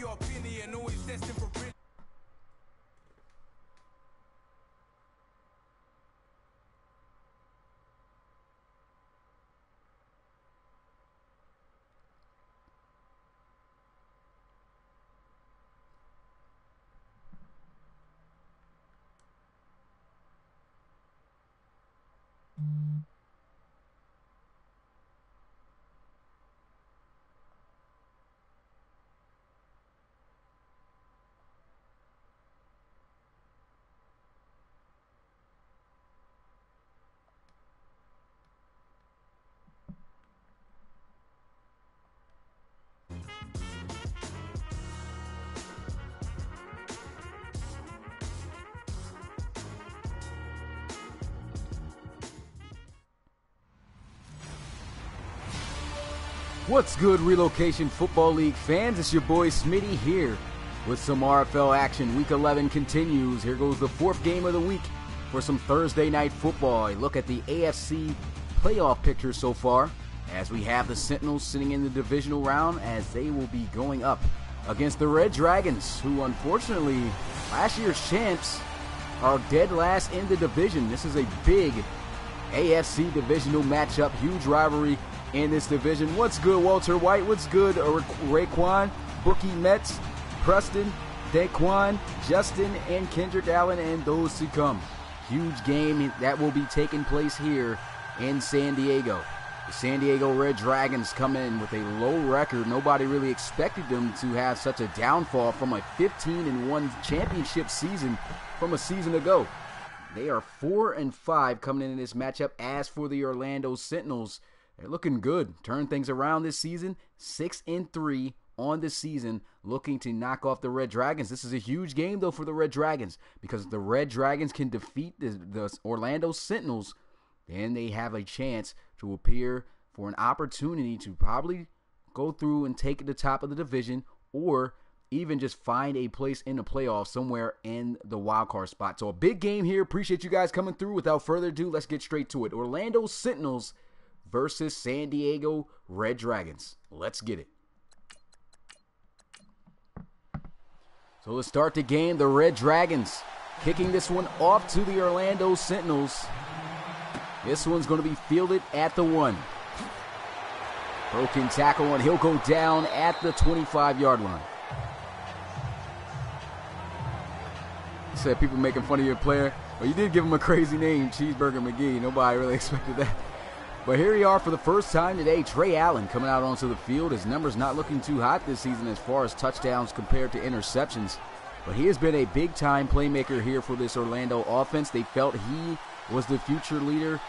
your opinion, always destined for brilliance. What's good, Relocation Football League fans? It's your boy Smitty here with some RFL action. Week 11 continues. Here goes the fourth game of the week for some Thursday night football. A look at the AFC playoff picture so far, as we have the Sentinels sitting in the divisional round as they will be going up against the Red Dragons, who unfortunately, last year's champs, are dead last in the division. This is a big AFC divisional matchup, huge rivalry in this division. What's good, Walter White? What's good, Raekwon, Bookie Metz, Preston, Daquan, Justin, and Kendrick Allen, and those to come. Huge game that will be taking place here in San Diego. The San Diego Red Dragons come in with a low record. Nobody really expected them to have such a downfall from a 15-1 championship season from a season ago. They are 4-5 coming into this matchup. As for the Orlando Sentinels, they're looking good. Turn things around this season. 6-3 on the season, looking to knock off the Red Dragons. This is a huge game, though, for the Red Dragons, because if the Red Dragons can defeat the Orlando Sentinels, then they have a chance to appear for an opportunity to probably go through and take the top of the division, or even just find a place in the playoffs somewhere in the wild card spot. So a big game here. Appreciate you guys coming through. Without further ado, let's get straight to it. Orlando Sentinels versus San Diego Red Dragons. Let's get it. So let's start the game. The Red Dragons kicking this one off to the Orlando Sentinels. This one's going to be fielded at the 1. Broken tackle, and he'll go down at the 25-yard line. You said people making fun of your player. Well, you did give him a crazy name, Cheeseburger McGee. Nobody really expected that. But here we are for the first time today. Trey Allen coming out onto the field. His numbers not looking too hot this season as far as touchdowns compared to interceptions. But he has been a big-time playmaker here for this Orlando offense. They felt he was the future leader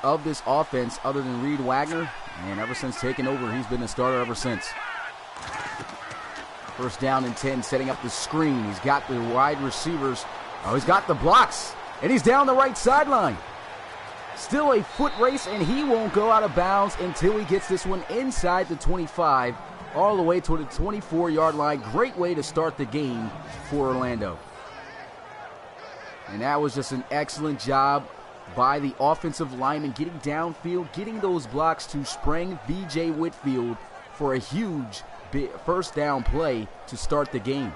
of this offense other than Reed Wagner. And ever since taking over, he's been the starter ever since. First down and 10, setting up the screen. He's got the wide receivers. Oh, he's got the blocks. And he's down the right sideline. Still a foot race, and he won't go out of bounds until he gets this one inside the 25, all the way to the 24-yard line. Great way to start the game for Orlando. And that was just an excellent job by the offensive lineman, getting downfield, getting those blocks to spring B.J. Whitfield for a huge first down play to start the game.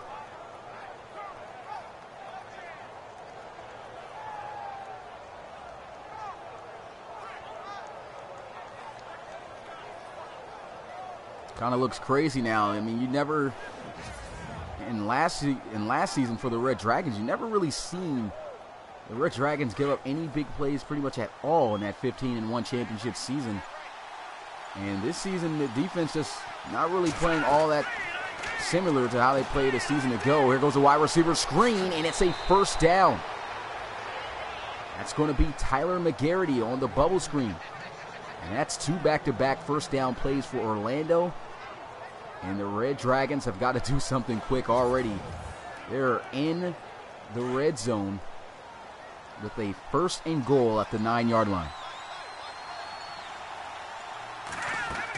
Kind of looks crazy now. I mean, you never, in last season for the Red Dragons, you never really seen the Red Dragons give up any big plays pretty much at all in that 15-1 championship season. And this season, the defense just not really playing all that similar to how they played a season ago. Here goes a wide receiver screen, and it's a first down. That's going to be Tyler McGarity on the bubble screen. And that's 2 back-to-back first down plays for Orlando. And the Red Dragons have got to do something quick already. They're in the red zone with a 1st and goal at the 9-yard line.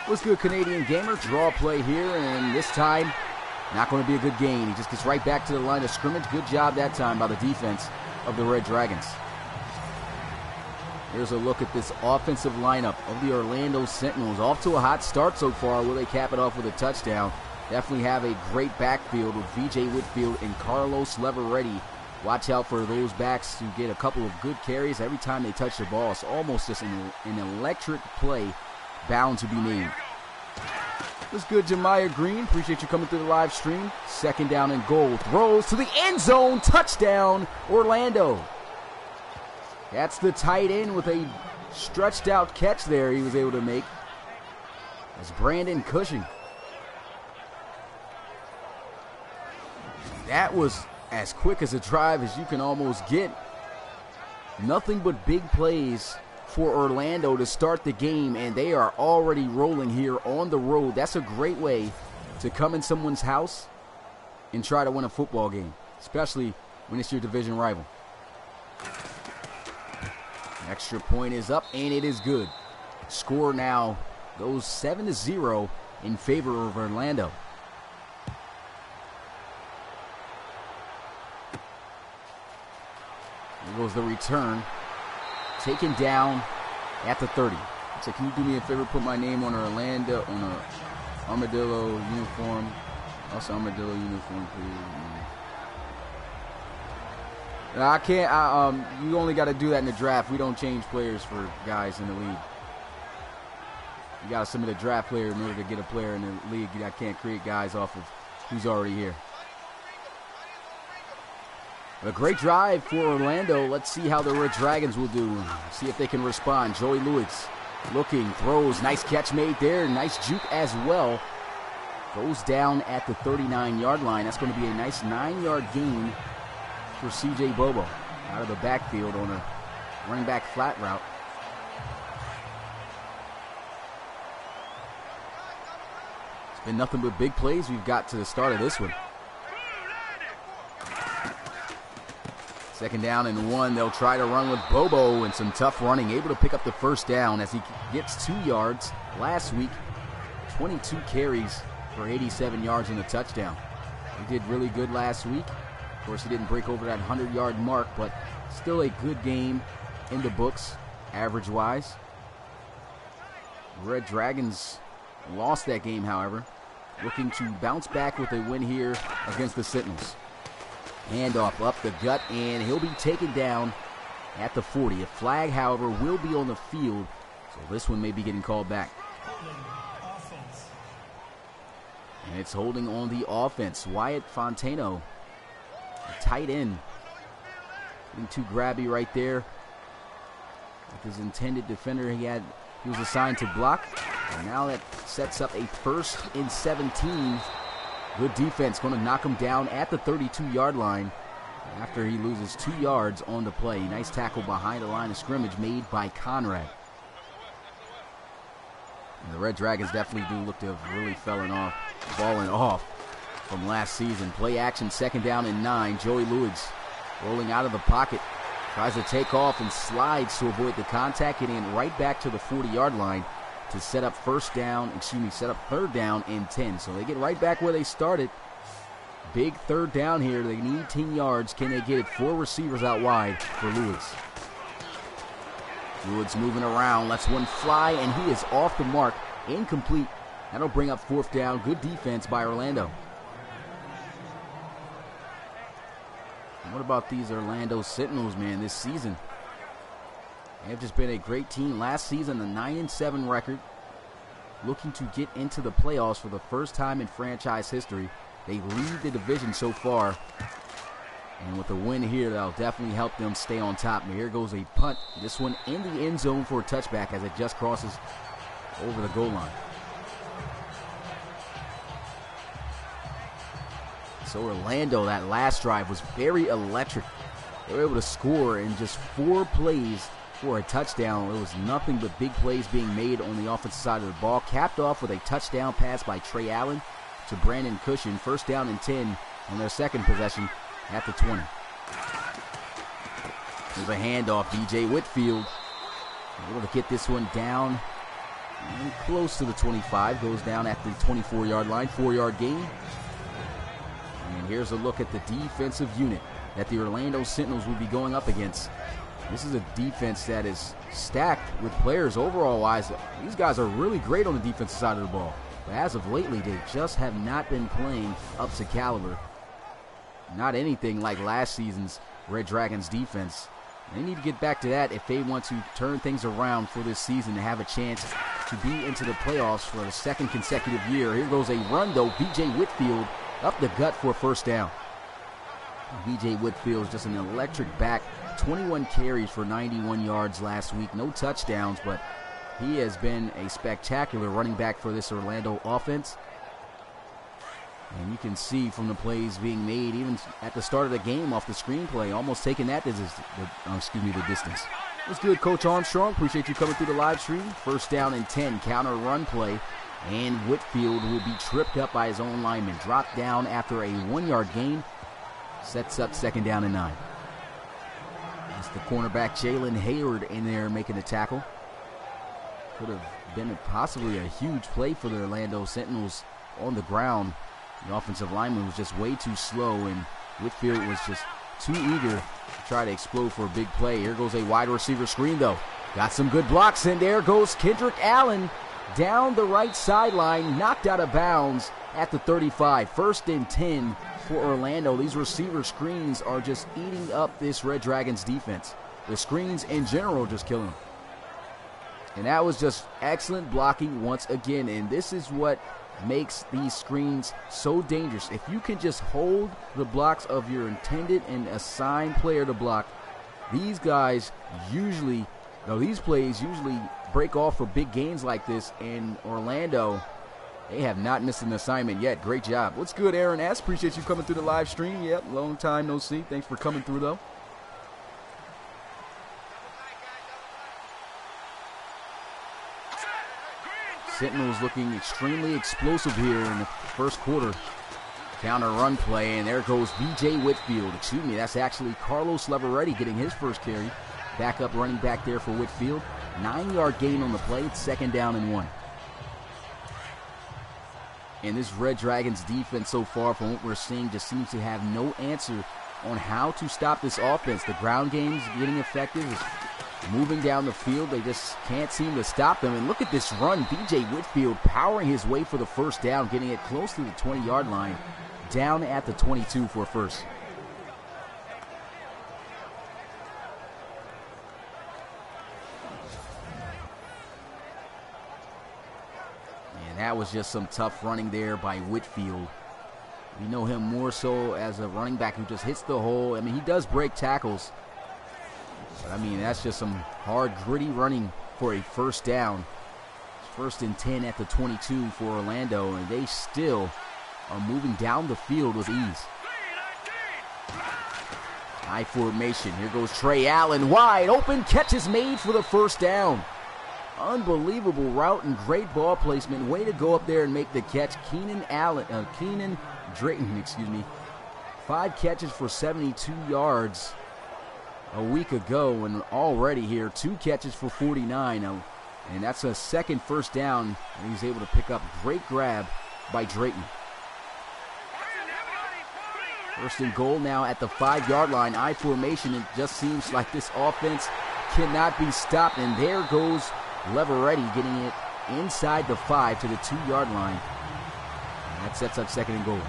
What's good, Canadian Gamer? Draw play here, and this time, not going to be a good gain. He just gets right back to the line of scrimmage. Good job that time by the defense of the Red Dragons. Here's a look at this offensive lineup of the Orlando Sentinels. Off to a hot start so far. Will they cap it off with a touchdown? definitely have a great backfield with V.J. Whitfield and Carlos Leveretti. Watch out for those backs to get a couple of good carries every time they touch the ball. It's almost just an electric play bound to be made. What's good, Jemiah Green? Appreciate you coming through the live stream. Second down and goal. Throws to the end zone. Touchdown, Orlando. That's the tight end with a stretched out catch there he was able to make. That's Brandon Cushing. That was as quick as a drive as you can almost get. Nothing but big plays for Orlando to start the game, and they are already rolling here on the road. That's a great way to come in someone's house and try to win a football game, especially when it's your division rival. Extra point is up, and it is good. Score now goes 7-0 in favor of Orlando. Here goes the return. Taken down at the 30. So can you do me a favor, put my name on Orlando, on a Armadillo uniform. Also Armadillo uniform, please. I can't, you only got to do that in the draft. We don't change players for guys in the league. You got to submit a draft player in order to get a player in the league. I can't create guys off of who's already here. A great drive for Orlando. Let's see how the Red Dragons will do. See if they can respond. Joey Lewis looking, throws, nice catch made there. Nice juke as well. Goes down at the 39-yard line. That's going to be a nice 9-yard gain for C.J. Bobo out of the backfield on a running back flat route. It's been nothing but big plays we've got to the start of this one. Second down and 1. They'll try to run with Bobo and some tough running. Able to pick up the first down as he gets 2 yards. Last week, 22 carries for 87 yards and a touchdown. He did really good last week. Of course, he didn't break over that 100-yard mark, but still a good game in the books, average-wise. Red Dragons lost that game, however, looking to bounce back with a win here against the Sentinels. Handoff up the gut, and he'll be taken down at the 40. A flag, however, will be on the field, so this one may be getting called back. And it's holding on the offense. Wyatt Fontano, a tight end, getting too grabby right there with his intended defender. He was assigned to block, and now that sets up a 1st and 17. Good defense, going to knock him down at the 32-yard line after he loses 2 yards on the play. Nice tackle behind the line of scrimmage made by Conrad. And the Red Dragons definitely do look to have really fallen off from last season. Play action, second down and 9. Joey Lewis rolling out of the pocket. Tries to take off and slides to avoid the contact, getting right back to the 40-yard line to set up set up 3rd down and 10. So they get right back where they started. Big 3rd down here. They need 10 yards. Can they get it? 4 receivers out wide for Lewis. Lewis moving around, lets one fly, and he is off the mark. Incomplete. That'll bring up 4th down. Good defense by Orlando. And what about these Orlando Sentinels, man, this season? They have just been a great team. Last season, a 9-7 record. Looking to get into the playoffs for the first time in franchise history. They lead the division so far. And with a win here, that'll definitely help them stay on top. And here goes a punt. This one in the end zone for a touchback as it just crosses over the goal line. So Orlando, that last drive was very electric. They were able to score in just 4 plays for a touchdown. It was nothing but big plays being made on the offensive side of the ball. Capped off with a touchdown pass by Trey Allen to Brandon Cushing. 1st down and 10 on their second possession at the 20. There's a handoff. B.J. Whitfield able to get this one down and close to the 25. Goes down at the 24-yard line. 4-yard gain. And here's a look at the defensive unit that the Orlando Sentinels will be going up against. This is a defense that is stacked with players overall-wise. These guys are really great on the defensive side of the ball. But as of lately, they just have not been playing up to caliber. Not anything like last season's Red Dragons defense. They need to get back to that if they want to turn things around for this season to have a chance to be into the playoffs for the second consecutive year. Here goes a run, though. B.J. Whitfield up the gut for a first down. B.J. Whitfield is just an electric back. 21 carries for 91 yards last week. No touchdowns, but he has been a spectacular running back for this Orlando offense. And you can see from the plays being made, even at the start of the game off the screenplay, almost taking that the distance. It was good, Coach Armstrong. Appreciate you coming through the live stream. First down and 10, counter run play. And Whitfield will be tripped up by his own lineman. Dropped down after a 1-yard gain. Sets up second down and 9. That's the cornerback Jalen Hayward in there making the tackle. Could have been possibly a huge play for the Orlando Sentinels on the ground. The offensive lineman was just way too slow, and Whitfield was just too eager to try to explode for a big play. Here goes a wide receiver screen, though. Got some good blocks, and there goes Kendrick Allen down the right sideline, knocked out of bounds at the 35. First and 10 for Orlando. These receiver screens are just eating up this Red Dragons defense. The screens in general just killing them. And that was just excellent blocking once again, and this is what makes these screens so dangerous. If you can just hold the blocks of your intended and assigned player to block, these guys usually, these plays usually break off for big gains like this. In Orlando, they have not missed an assignment yet. Great job. What's good, Aaron S? Appreciate you coming through the live stream. Yep, long time no see. Thanks for coming through, though. Sentinels looking extremely explosive here in the first quarter. Counter run play, and there goes B.J. Whitfield. Excuse me, that's actually Carlos Leveretti getting his first carry. Backup running back there for Whitfield. 9-yard gain on the play. It's second down and 1. And this Red Dragons defense so far, from what we're seeing, just seems to have no answer on how to stop this offense. The ground game's getting effective. It's moving down the field. They just can't seem to stop them. And look at this run. B.J. Whitfield powering his way for the first down, getting it close to the 20-yard line, down at the 22 for a first. And that was just some tough running there by Whitfield. We know him more so as a running back who just hits the hole. I mean, he does break tackles. But, I mean, that's just some hard, gritty running for a first down. First and 10 at the 22 for Orlando, and they still are moving down the field with ease. High formation. Here goes Trey Allen. Wide open. Catch is made for the first down. Unbelievable route and great ball placement. Way to go up there and make the catch. Keenan Drayton, 5 catches for 72 yards a week ago, and already here 2 catches for 49. And that's a second first down, and he's able to pick up. Great grab by Drayton. First and goal now at the 5-yard line. I formation. It just seems like this offense cannot be stopped, and there goes Leveretti getting it inside the 5 to the 2-yard line. And that sets up second and goal.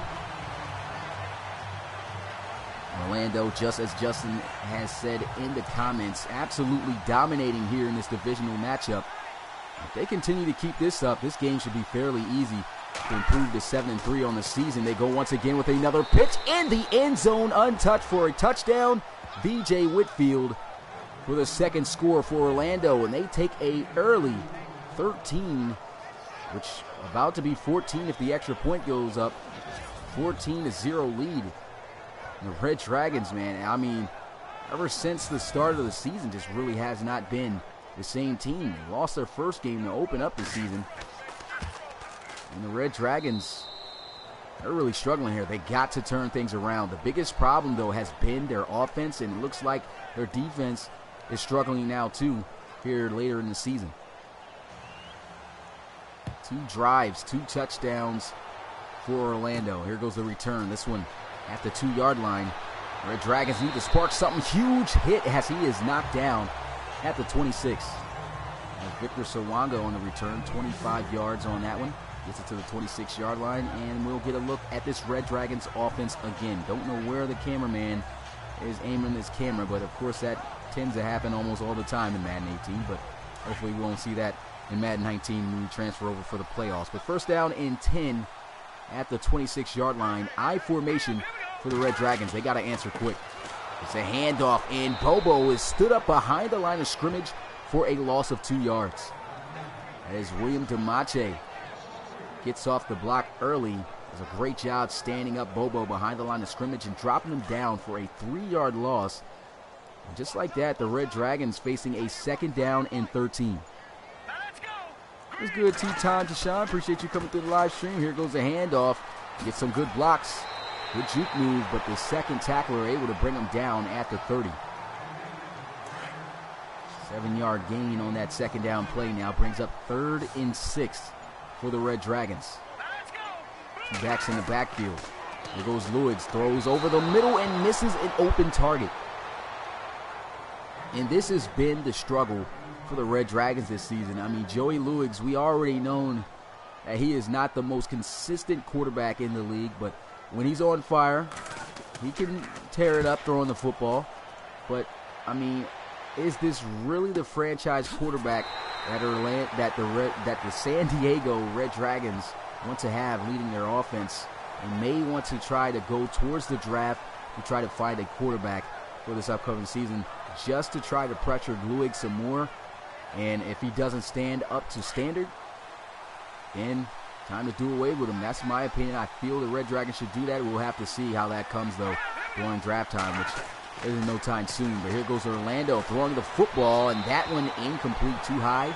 Orlando, just as Justin has said in the comments, absolutely dominating here in this divisional matchup. If they continue to keep this up, this game should be fairly easy to improve to 7-3 on the season. They go once again with another pitch in the end zone, untouched for a touchdown. B.J. Whitfield for the second score for Orlando, and they take a early 13, which about to be 14 if the extra point goes up. 14-0 lead. The Red Dragons, man, I mean, ever since the start of the season, just really has not been the same team. They lost their first game to open up the season. And the Red Dragons, they're really struggling here. They got to turn things around. The biggest problem, though, has been their offense, and it looks like their defense is struggling now, too, here later in the season. 2 drives, 2 touchdowns for Orlando. Here goes the return. This one at the 2-yard line. Red Dragons need to spark something. Huge hit as he is knocked down at the 26. And Victor Sawanga on the return, 25 yards on that one. Gets it to the 26-yard line, and we'll get a look at this Red Dragons offense again. Don't know where the cameraman is aiming his camera, but of course that tends to happen almost all the time in Madden 18, but hopefully we won't see that in Madden 19 when we transfer over for the playoffs. But first down and 10 at the 26-yard line. I formation for the Red Dragons. They got to answer quick. It's a handoff, and Bobo is stood up behind the line of scrimmage for a loss of 2 yards. That is William DeMache. Gets off the block early. Does a great job standing up Bobo behind the line of scrimmage and dropping him down for a 3-yard loss. And just like that, the Red Dragons facing a second down and 13. It was good tea time, Deshaun. Appreciate you coming through the live stream. Here goes the handoff. Get some good blocks. Good juke move, but the second tackler able to bring him down at the 30. 7-yard gain on that second down play now brings up 3rd and 6 for the Red Dragons. 2 backs in the backfield. There goes Lewis, throws over the middle and misses an open target. And this has been the struggle for the Red Dragons this season. I mean, Joey Lewis, we already known that he is not the most consistent quarterback in the league, but when he's on fire, he can tear it up throwing the football. But, I mean, is this really the franchise quarterback that the San Diego Red Dragons want to have leading their offense, and may want to try to go towards the draft to try to find a quarterback for this upcoming season, just to try to pressure Luig some more? And if he doesn't stand up to standard, then time to do away with him. That's my opinion. I feel the Red Dragons should do that. We'll have to see how that comes, though, during draft time, which isn't no time soon. But here goes Orlando throwing the football, and that one incomplete, too high.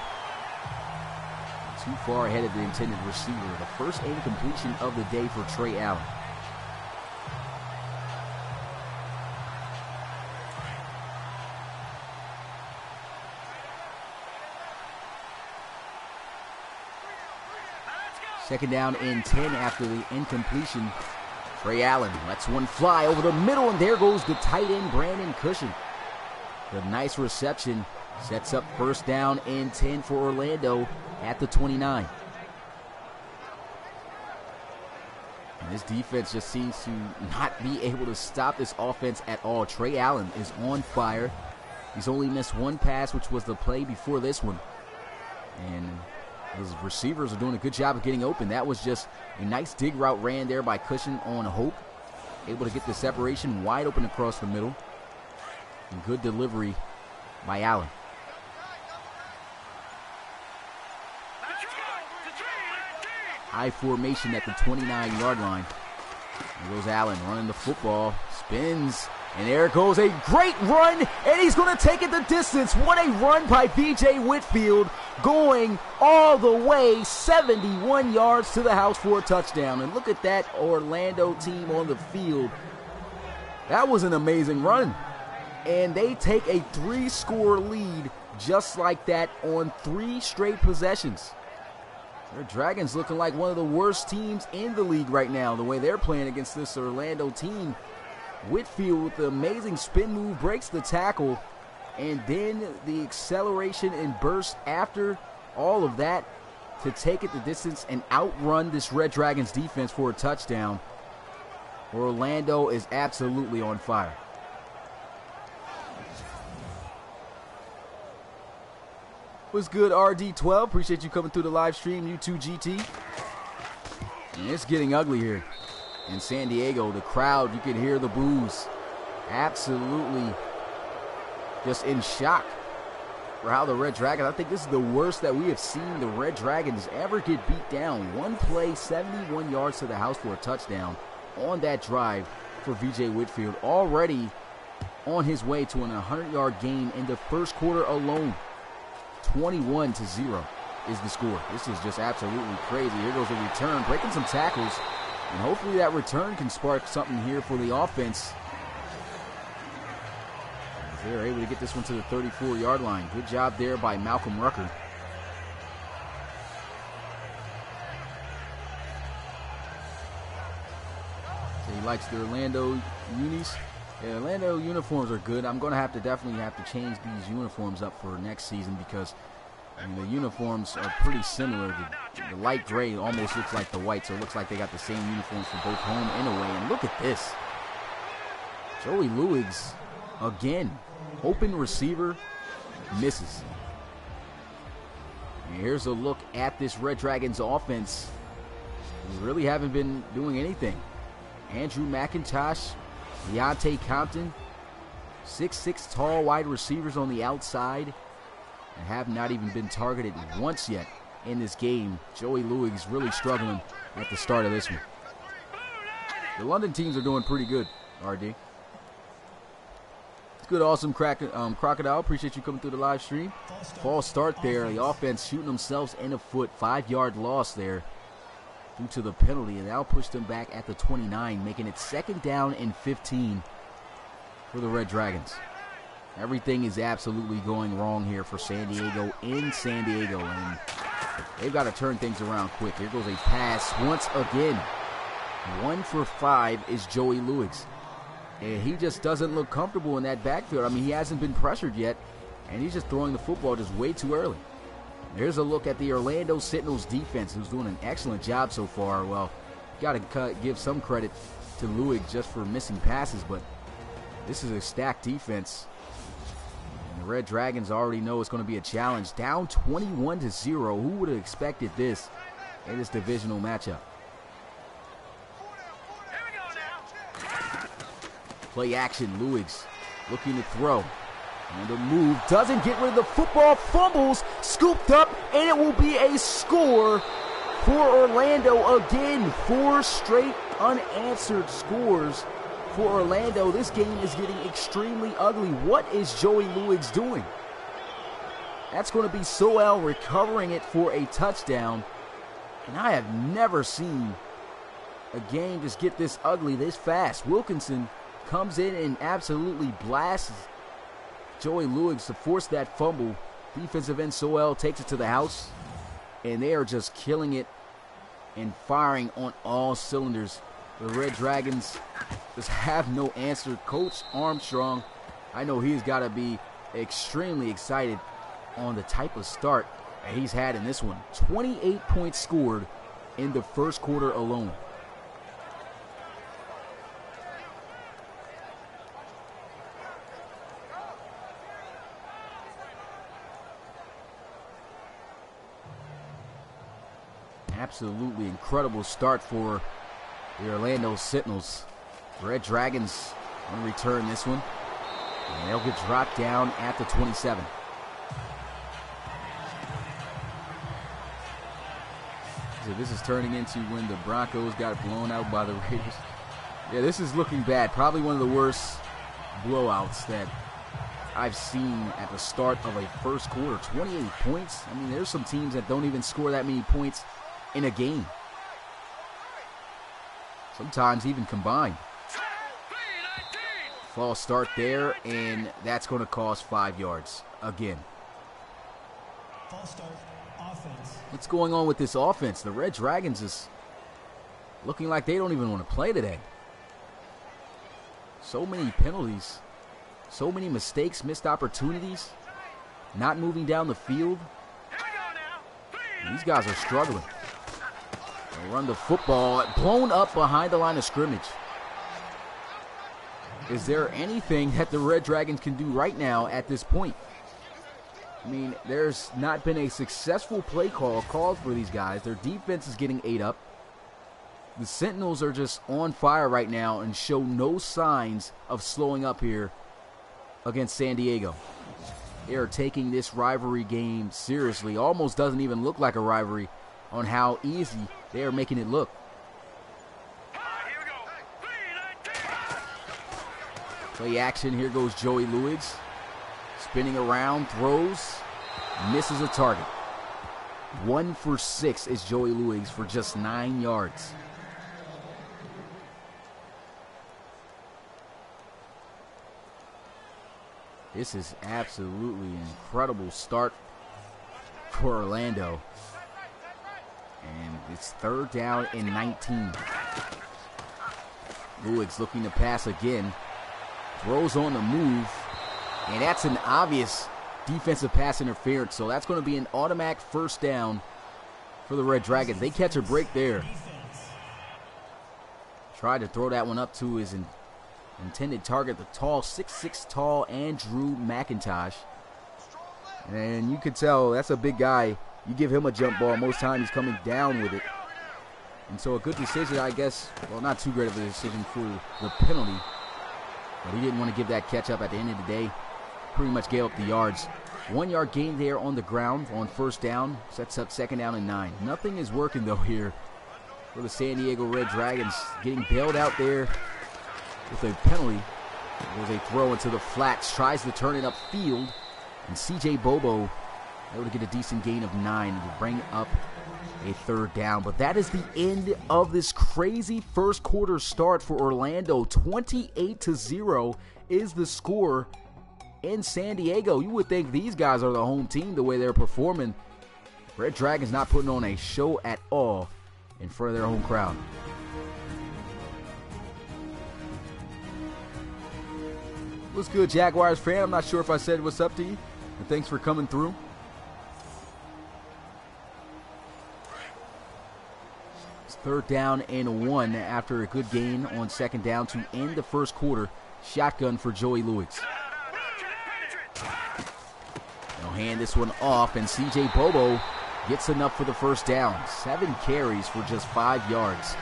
Too far ahead of the intended receiver. The first incompletion of the day for Trey Allen. Second down and 10 after the incompletion. Trey Allen lets one fly over the middle, and there goes the tight end, Brandon Cushion. The nice reception sets up first down and 10 for Orlando at the 29. And this defense just seems to not be able to stop this offense at all. Trey Allen is on fire. He's only missed one pass, which was the play before this one. And his receivers are doing a good job of getting open. That was just a nice dig route ran there by Cushion on Hope. Able to get the separation wide open across the middle. And good delivery by Allen. High formation at the 29-yard line. There goes Allen running the football. Spins. And there goes a great run. And he's going to take it the distance. What a run by B.J. Whitfield. Going all the way 71 yards to the house for a touchdown. And look at that Orlando team on the field. That was an amazing run. And they take a 3-score lead just like that on 3 straight possessions. Their Dragons looking like one of the worst teams in the league right now, the way they're playing against this Orlando team. Whitfield with the amazing spin move breaks the tackle, and then the acceleration and burst after all of that to take it the distance and outrun this Red Dragons defense for a touchdown. Orlando is absolutely on fire. What's good, RD12? Appreciate you coming through the live stream, YouTube GT. And it's getting ugly here in San Diego. The crowd, you can hear the boos. Absolutely just in shock for how the Red Dragons, I think this is the worst that we have seen the Red Dragons ever get beat down. One play, 71 yards to the house for a touchdown on that drive for VJ Whitfield. Already on his way to an 100-yard gain in the first quarter alone. 21-0 is the score. This is just absolutely crazy. Here goes a return, breaking some tackles, and hopefully that return can spark something here for the offense. As they're able to get this one to the 34-yard line. Good job there by Malcolm Rucker. So he likes the Orlando unis. Yeah, Orlando uniforms are good. I'm going to definitely have to change these uniforms up for next season because And the uniforms are pretty similar. The light gray almost looks like the white, so it looks like they got the same uniforms for both home and away. And look at this. Joey Luigs, again, open receiver, misses. And here's a look at this Red Dragons offense. They really haven't been doing anything. Andrew McIntosh, Deontay Compton, 6'6" tall wide receivers on the outside, and have not even been targeted once yet in this game. Joey Luigs really struggling at the start of this one. The London teams are doing pretty good, RD. It's good, awesome Crocodile. Appreciate you coming through the live stream. False start there. The offense shooting themselves in the foot. 5-yard loss there due to the penalty, and that'll push them back at the 29, making it 2nd down and 15 for the Red Dragons. Everything is absolutely going wrong here for San Diego in San Diego, and they've got to turn things around quick. Here goes a pass once again. 1 for 5 is Joey Luigs, and he just doesn't look comfortable in that backfield. I mean, he hasn't been pressured yet, and he's just throwing the football just way too early. Here's a look at the Orlando Sentinels defense, who's doing an excellent job so far. Well, got to give some credit to Luigs just for missing passes, but this is a stacked defense. And the Red Dragons already know it's going to be a challenge. Down 21-0. Who would have expected this in this divisional matchup? Play action, Luigs looking to throw. And the move doesn't get rid of the football. Fumbles, scooped up, and it will be a score for Orlando again. 4 straight unanswered scores for Orlando. This game is getting extremely ugly. What is Joey Luigs doing? That's going to be Soel recovering it for a touchdown. And I have never seen a game just get this ugly this fast. Wilkinson comes in and absolutely blasts Joey Luigs to force that fumble. Defensive end Soel takes it to the house, and they are just killing it and firing on all cylinders. The Red Dragons just have no answer. Coach Armstrong, I know he's got to be extremely excited on the type of start that he's had in this one. 28 points scored in the first quarter alone. Absolutely incredible start for the Orlando Sentinels. Red Dragons going to return this one, and they'll get dropped down at the 27. So this is turning into when the Broncos got blown out by the Raiders. Yeah, this is looking bad. Probably one of the worst blowouts that I've seen at the start of a first quarter. 28 points. I mean, there's some teams that don't even score that many points in a game. Sometimes even combined. False start there, and that's going to cost 5 yards again. False start, offense. What's going on with this offense? The Red Dragons is looking like they don't even want to play today. So many penalties, so many mistakes, missed opportunities, not moving down the field. These guys are struggling. They run the football, blown up behind the line of scrimmage. Is there anything that the Red Dragons can do right now at this point? I mean, there's not been a successful play called for these guys. Their defense is getting ate up. The Sentinels are just on fire right now and show no signs of slowing up here against San Diego. They are taking this rivalry game seriously. Almost doesn't even look like a rivalry on how easy they are making it look. Play action. Here goes Joey Luigs. Spinning around, throws, misses a target. 1 for 6 is Joey Luigs for just 9 yards. This is absolutely an incredible start for Orlando. And it's 3rd down and 19. Luigs looking to pass again. Throws on the move. And that's an obvious defensive pass interference. So that's going to be an automatic first down for the Red Dragons. They catch a break there. Tried to throw that one up to his intended target, the tall, 6'6" tall Andrew McIntosh. And you could tell that's a big guy. You give him a jump ball, most times he's coming down with it. And so a good decision, I guess. Well, not too great of a decision for the penalty. But he didn't want to give that catch up at the end of the day. Pretty much gave up the yards. 1 yard gain there on the ground on first down. Sets up second down and 9. Nothing is working, though, here for the San Diego Red Dragons. Getting bailed out there with a penalty. There's a throw into the flats. Tries to turn it upfield. And C.J. Bobo able to get a decent gain of 9 to bring up a third down. But that is the end of this crazy first quarter start for Orlando. 28-0 is the score in San Diego. You would think these guys are the home team the way they're performing. Red Dragons not putting on a show at all in front of their home crowd. What's good, Jaguars fan? I'm not sure if I said what's up to you, but thanks for coming through. It's third down and 1 after a good gain on second down to end the first quarter. Shotgun for Joey Lewis. They'll hand this one off, and C.J. Bobo gets enough for the first down. 7 carries for just 5 yards.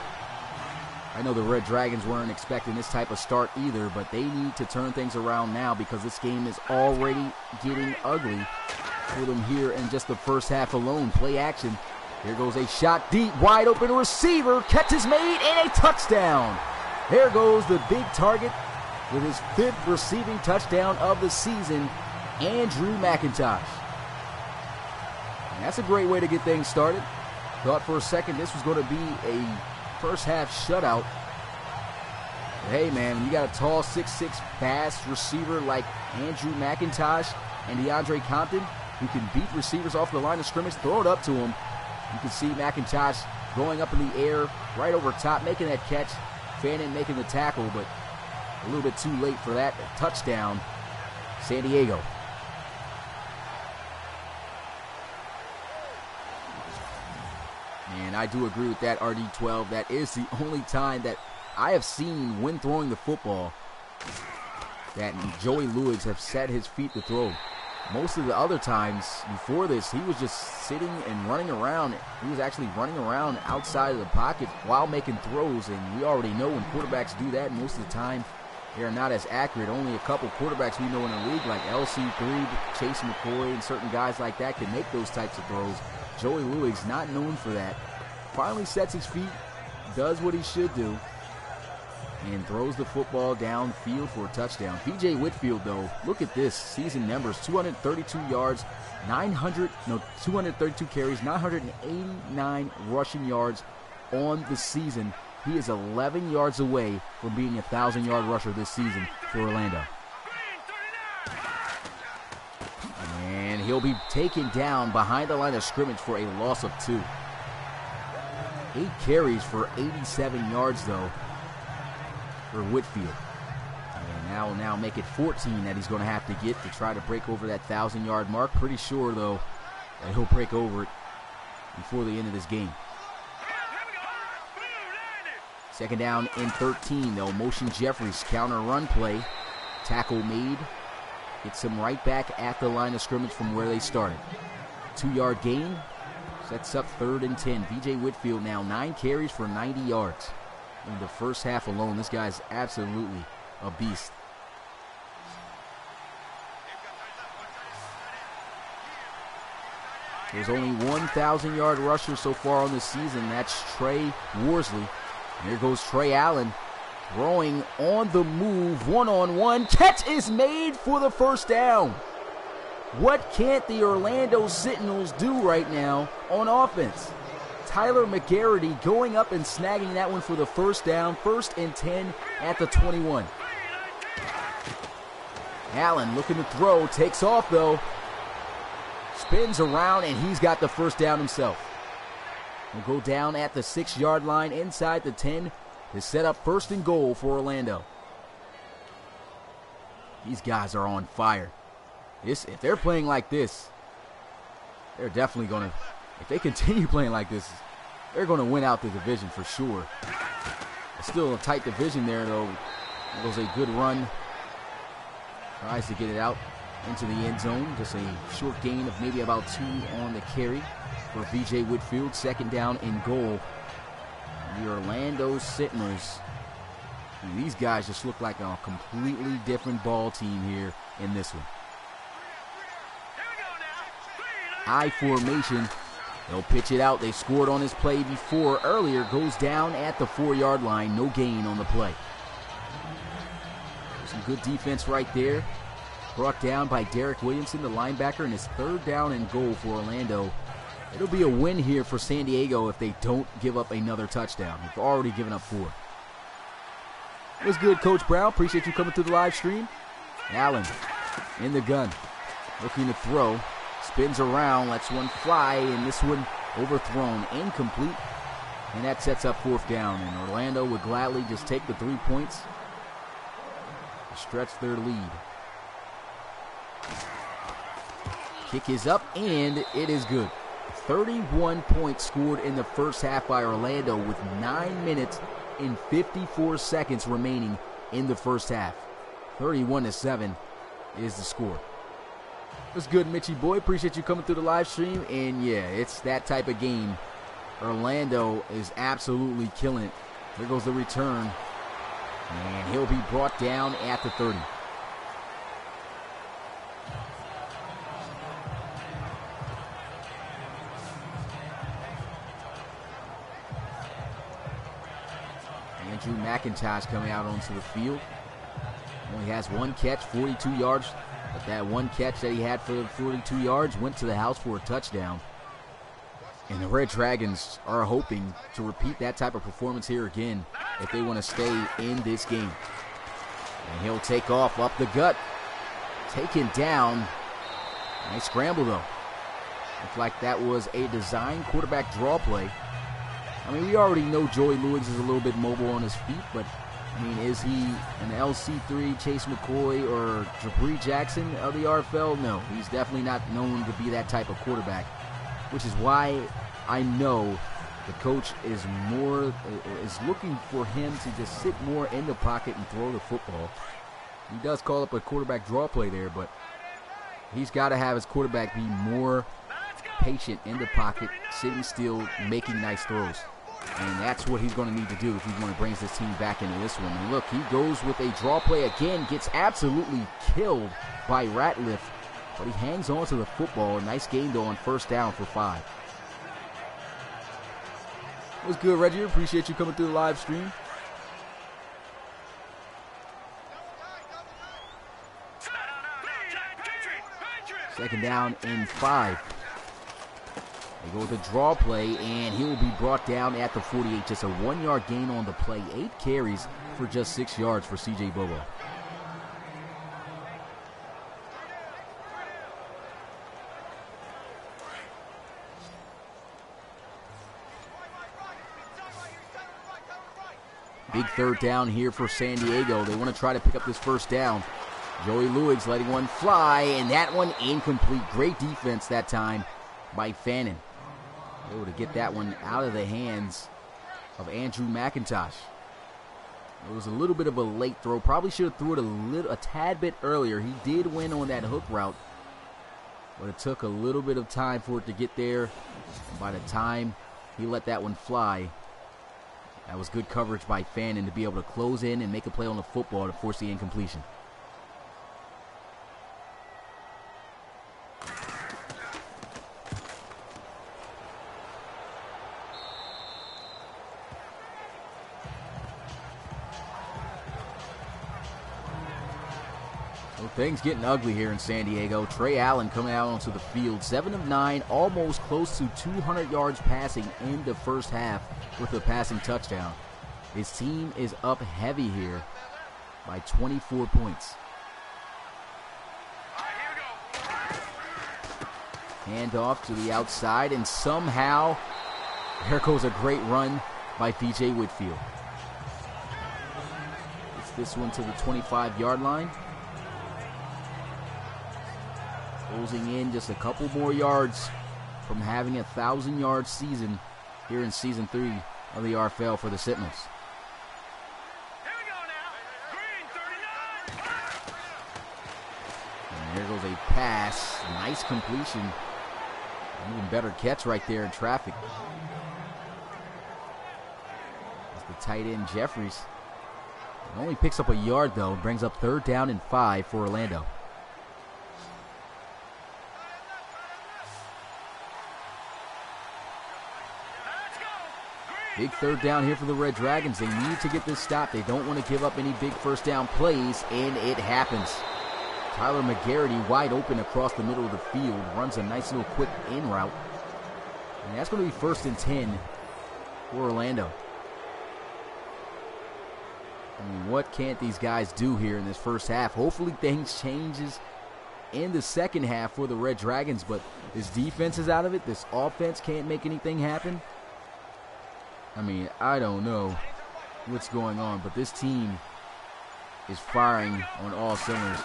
I know the Red Dragons weren't expecting this type of start either, but they need to turn things around now because this game is already getting ugly for them here in just the first half alone. Play action. Here goes a shot deep, wide open receiver. Catch is made and a touchdown. There goes the big target with his 5th receiving touchdown of the season, Andrew McIntosh. And that's a great way to get things started. Thought for a second this was going to be a first half shutout. But hey, man, when you got a tall 6'6" fast receiver like Andrew McIntosh and DeAndre Compton, who can beat receivers off the line of scrimmage, throw it up to him. You can see McIntosh going up in the air, right over top, making that catch. Fannin making the tackle, but a little bit too late for that. A touchdown, San Diego. And I do agree with that, RD12. That is the only time that I have seen when throwing the football that Joey Lewis have set his feet to throw. Most of the other times before this, he was just sitting and running around. He was actually running around outside of the pocket while making throws, and we already know when quarterbacks do that, most of the time they are not as accurate. Only a couple quarterbacks we know in the league, like LC3, Chase McCoy, and certain guys like that can make those types of throws. Joey Lewis, not known for that. Finally sets his feet, does what he should do, and throws the football downfield for a touchdown. B.J. Whitfield, though, look at this. Season numbers, 232 yards, 232 carries, 989 rushing yards on the season. He is 11 yards away from being a 1,000-yard rusher this season for Orlando. And he'll be taken down behind the line of scrimmage for a loss of 2. 8 carries for 87 yards, though, for Whitfield. And now make it 14 that he's going to have to get to try to break over that 1,000-yard mark. Pretty sure, though, that he'll break over it before the end of this game. Second down and 13, though. Motion Jeffries, counter run play. Tackle made. Gets him right back at the line of scrimmage from where they started. 2-yard gain. Sets up 3rd and 10. B.J. Whitfield now 9 carries for 90 yards. In the first half alone, this guy's absolutely a beast. There's only 1,000-yard rusher so far on this season. That's Trey Worsley. And here goes Trey Allen, throwing on the move, one-on-one. Catch is made for the first down. What can't the Orlando Sentinels do right now on offense? Tyler McGarity going up and snagging that one for the first down. 1st and 10 at the 21. Allen looking to throw, takes off though. Spins around and he's got the first down himself. We'll go down at the 6-yard line inside the 10 to set up 1st and goal for Orlando. These guys are on fire. If they're playing like this, they're definitely going to, if they continue playing like this, they're going to win out the division for sure. It's still a tight division there, though. It was a good run. Tries to get it out into the end zone. Just a short gain of maybe about 2 on the carry for VJ Whitfield. Second down and goal. The Orlando Sentinels. These guys just look like a completely different ball team here in this one. I formation. They'll pitch it out. They scored on this play before. Earlier goes down at the 4-yard line. No gain on the play. Some good defense right there. Brought down by Derek Williamson, the linebacker, and his third down and goal for Orlando. It'll be a win here for San Diego if they don't give up another touchdown. They've already given up 4. It was good, Coach Brown. Appreciate you coming to the live stream. Allen in the gun. Looking to throw. Spins around, lets one fly, and this one overthrown, incomplete. And that sets up 4th down. And Orlando would gladly just take the 3 points to stretch their lead. Kick is up, and it is good. 31 points scored in the first half by Orlando with 9 minutes and 54 seconds remaining in the first half. 31-7 is the score. What's good, Mitchie boy? Appreciate you coming through the live stream. And yeah, it's that type of game. Orlando is absolutely killing it. There goes the return. And he'll be brought down at the 30. Andrew McIntosh coming out onto the field. Only has 1 catch, 42 yards. But that 1 catch that he had for 42 yards went to the house for a touchdown. And the Red Dragons are hoping to repeat that type of performance here again if they want to stay in this game. And he'll take off up the gut. Taken down. Nice scramble, though. Looked like that was a design quarterback draw play. I mean, we already know Joey Lewis is a little bit mobile on his feet, but I mean, is he an LC3, Chase McCoy, or Jabri Jackson of the RFL? No, he's definitely not known to be that type of quarterback, which is why I know the coach is looking for him to just sit more in the pocket and throw the football. He does call up a quarterback draw play there, but he's got to have his quarterback be more patient in the pocket, sitting still, making nice throws. And that's what he's going to need to do if he want to bring this team back into this one. And look, he goes with a draw play again, gets absolutely killed by Ratliff, but he hangs on to the football. A nice gain, though, on 1st down for 5. What's good, Reggie? Appreciate you coming through the live stream. Second down and 5. They go with a draw play, and he will be brought down at the 48. Just a 1-yard gain on the play. 8 carries for just 6 yards for C.J. Bobo. Big 3rd down here for San Diego. They want to try to pick up this 1st down. Joey Lewis letting one fly, and that one incomplete. Great defense that time by Fannin. Able to get that one out of the hands of Andrew McIntosh. It was a little bit of a late throw. Probably should have threw it a tad bit earlier. He did win on that hook route, but it took a little bit of time for it to get there. And by the time he let that one fly, that was good coverage by Fannin to be able to close in and make a play on the football to force the incompletion. Things getting ugly here in San Diego. Trey Allen coming out onto the field. 7 of 9, almost close to 200 yards passing in the first half with a passing touchdown. His team is up heavy here by 24 points. Hand off to the outside, and somehow there goes a great run by VJ Whitfield. Gets this one to the 25-yard line. closing in just a couple more yards from having a 1,000-yard season here in Season 3 of the RFL for the Sentinels. And there goes a pass. Nice completion. Even better catch right there in traffic. That's the tight end, Jeffries. It only picks up a yard, though. Brings up 3rd down and 5 for Orlando. Big 3rd down here for the Red Dragons. They need to get this stop. They don't want to give up any big 1st down plays, and it happens. Tyler McGarity wide open across the middle of the field. Runs a nice little quick in route. And that's going to be 1st and 10 for Orlando. I mean, what can't these guys do here in this first half? Hopefully things changes in the second half for the Red Dragons, but this defense is out of it. This offense can't make anything happen. I mean, I don't know what's going on, but this team is firing on all cylinders.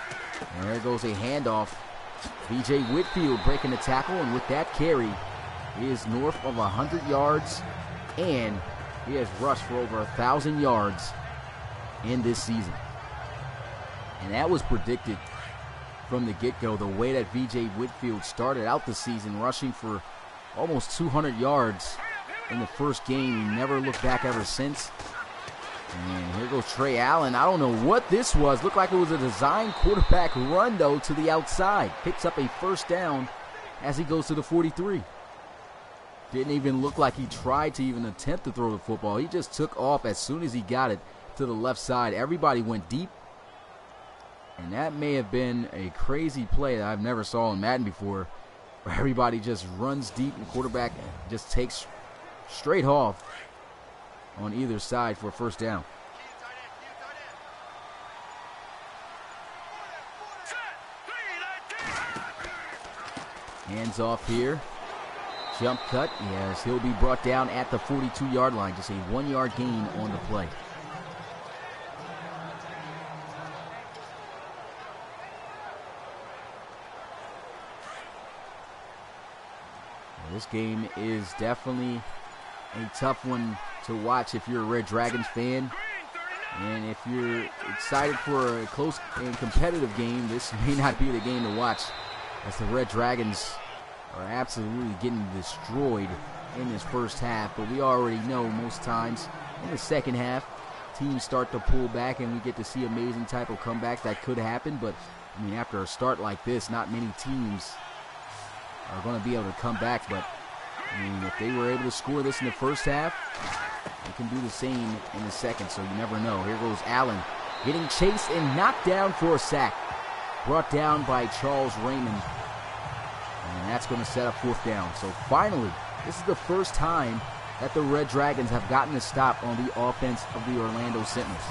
And there goes a handoff. B.J. Whitfield breaking the tackle, and with that carry, he is north of 100 yards, and he has rushed for over 1,000 yards in this season. And that was predicted from the get-go, the way that B.J. Whitfield started out the season, rushing for almost 200 yards in the first game. He never looked back ever since. And here goes Trey Allen. I don't know what this was. Looked like it was a design quarterback run, though, to the outside. Picks up a 1st down as he goes to the 43. Didn't even look like he tried to even attempt to throw the football. He just took off as soon as he got it to the left side. Everybody went deep. And that may have been a crazy play that I've never saw in Madden before, where everybody just runs deep and quarterback just takes straight off on either side for a 1st down. Hands off here. Jump cut. Yes, he'll be brought down at the 42-yard line. Just a 1-yard gain on the play. This game is definitely a tough one to watch if you're a Red Dragons fan. And if you're excited for a close and competitive game, this may not be the game to watch, as the Red Dragons are absolutely getting destroyed in this first half. But we already know most times in the second half, teams start to pull back and we get to see amazing type of comebacks that could happen. But, I mean, after a start like this, not many teams are going to be able to come back. But, I mean, if they were able to score this in the first half, they can do the same in the second, so you never know. Here goes Allen, getting chased and knocked down for a sack. Brought down by Charles Raymond. And that's going to set up 4th down. So finally, this is the first time that the Red Dragons have gotten a stop on the offense of the Orlando Sentinels.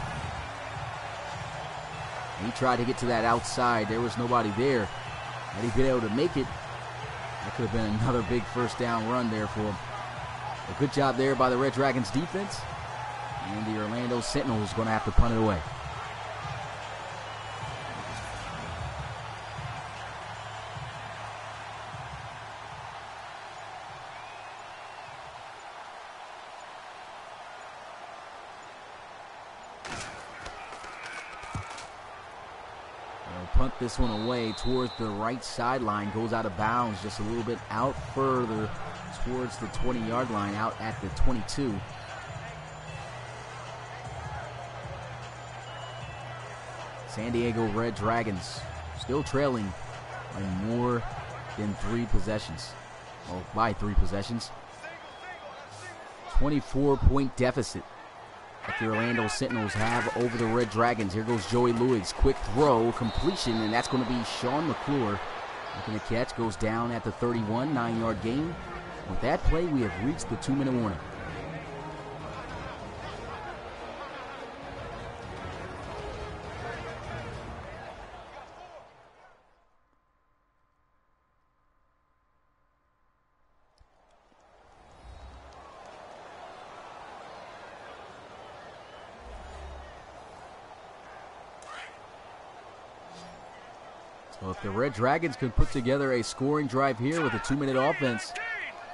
He tried to get to that outside. There was nobody there. Had he been able to make it, that could have been another big 1st down run there for him. A good job there by the Red Dragons defense. And the Orlando Sentinels going to have to punt it away. Punt this one away towards the right sideline. Goes out of bounds just a little bit out further towards the 20-yard line, out at the 22. San Diego Red Dragons still trailing by more than 3 possessions. Well, by 3 possessions. 24-point deficit that the Orlando Sentinels have over the Red Dragons. Here goes Joey Lewis. Quick throw, completion, and that's going to be Sean McClure. Making the catch, goes down at the 31, 9-yard gain. With that play, we have reached the 2-minute warning. So if the Red Dragons can put together a scoring drive here with a 2-minute offense,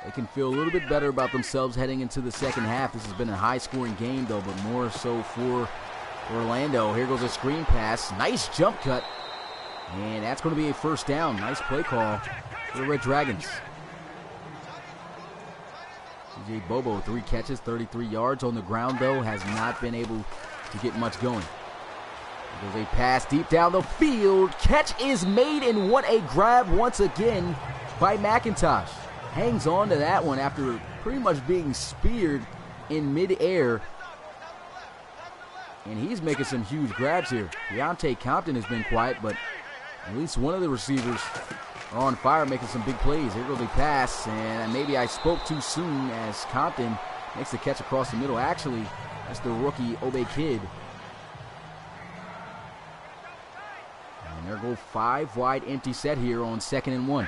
they can feel a little bit better about themselves heading into the second half. This has been a high-scoring game, though, but more so for Orlando. Here goes a screen pass. Nice jump cut. And that's going to be a first down. Nice play call for the Red Dragons. CJ Bobo, 3 catches, 33 yards on the ground, though. Has not been able to get much going. There's a pass deep down the field. Catch is made, and what a grab once again by McIntosh. Hangs on to that one after pretty much being speared in midair. And he's making some huge grabs here. Deontay Compton has been quiet, but at least one of the receivers are on fire, making some big plays. Here goes a pass, and maybe I spoke too soon as Compton makes the catch across the middle. Actually, that's the rookie Obey Kid. And there go 5 wide empty set here on 2nd and 1.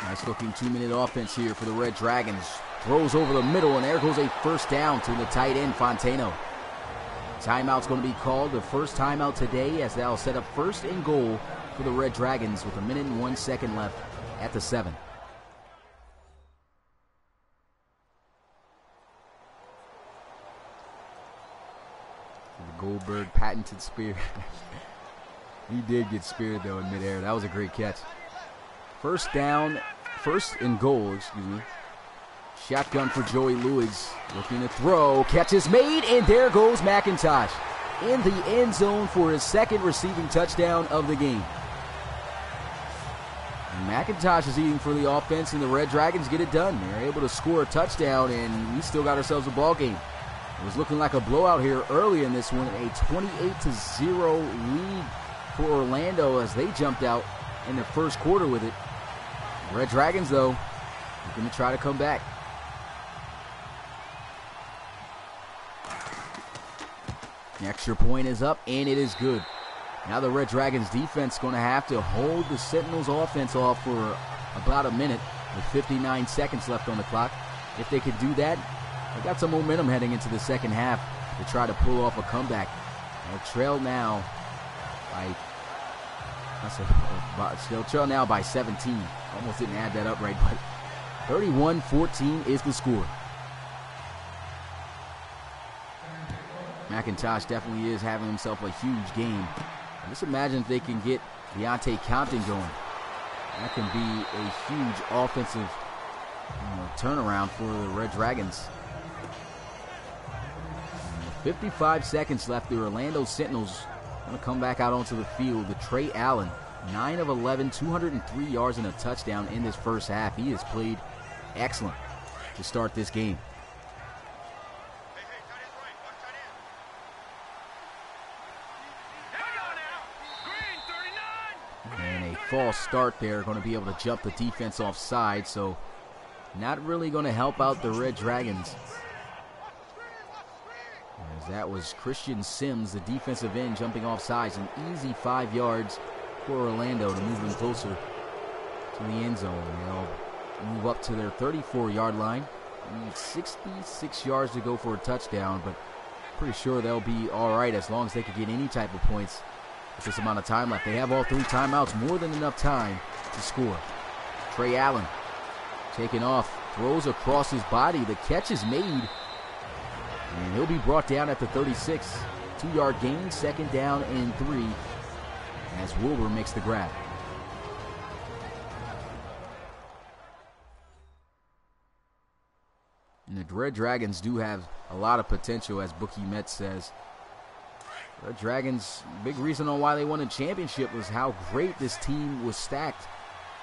Nice looking 2-minute offense here for the Red Dragons. Throws over the middle, and there goes a first down to the tight end, Fontano. Timeout's going to be called, the first timeout today, as they'll set up 1st and goal for the Red Dragons with 1 minute and 1 second left at the 7. The Goldberg patented spear. He did get speared, though, in midair. That was a great catch. First and goal, excuse me. Shotgun for Joey Lewis. Looking to throw. Catch is made, and there goes McIntosh in the end zone for his 2nd receiving touchdown of the game. And McIntosh is eating for the offense, and the Red Dragons get it done. They're able to score a touchdown, and we still got ourselves a ball game. It was looking like a blowout here early in this one. A 28-0 lead for Orlando as they jumped out in the first quarter with it. The Red Dragons, though, are going to try to come back. The extra point is up, and it is good. Now the Red Dragons defense is going to have to hold the Sentinels offense off for about a minute with 59 seconds left on the clock. If they could do that, they got some momentum heading into the second half to try to pull off a comeback. They'll trail now by 17. Almost didn't add that up right, but 31-14 is the score. McIntosh definitely is having himself a huge game. Just imagine if they can get Deontay Compton going. That can be a huge offensive turnaround for the Red Dragons. 55 seconds left. The Orlando Sentinels going to come back out onto the field. The Trey Allen, 9 of 11, 203 yards and a touchdown in this first half. He has played excellent to start this game. And a false start there, going to be able to jump the defense offside, so not really going to help out the Red Dragons. As that was Christian Sims, the defensive end, jumping offsides. An easy 5 yards for Orlando to move them closer to the end zone. They'll move up to their 34-yard line. Need 66 yards to go for a touchdown, but pretty sure they'll be all right as long as they can get any type of points with this amount of time left. They have all 3 timeouts, more than enough time to score. Trey Allen taking off, throws across his body. The catch is made, and he'll be brought down at the 36. 2-yard gain, 2nd down and 3, as Wilbur makes the grab. And the Red Dragons do have a lot of potential, as Bookie Metz says. Red Dragons, big reason on why they won a championship was how great this team was stacked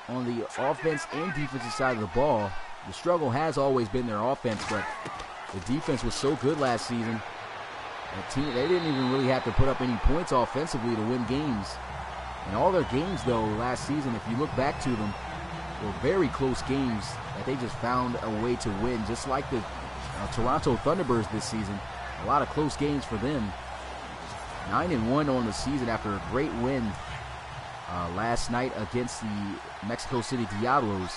on the offense and defensive side of the ball. The struggle has always been their offense, but the defense was so good last season. They didn't even really have to put up any points offensively to win games. And all their games, though, last season, if you look back to them, were very close games that they just found a way to win, just like the Toronto Thunderbirds this season. A lot of close games for them. 9-1 on the season after a great win last night against the Mexico City Diablos.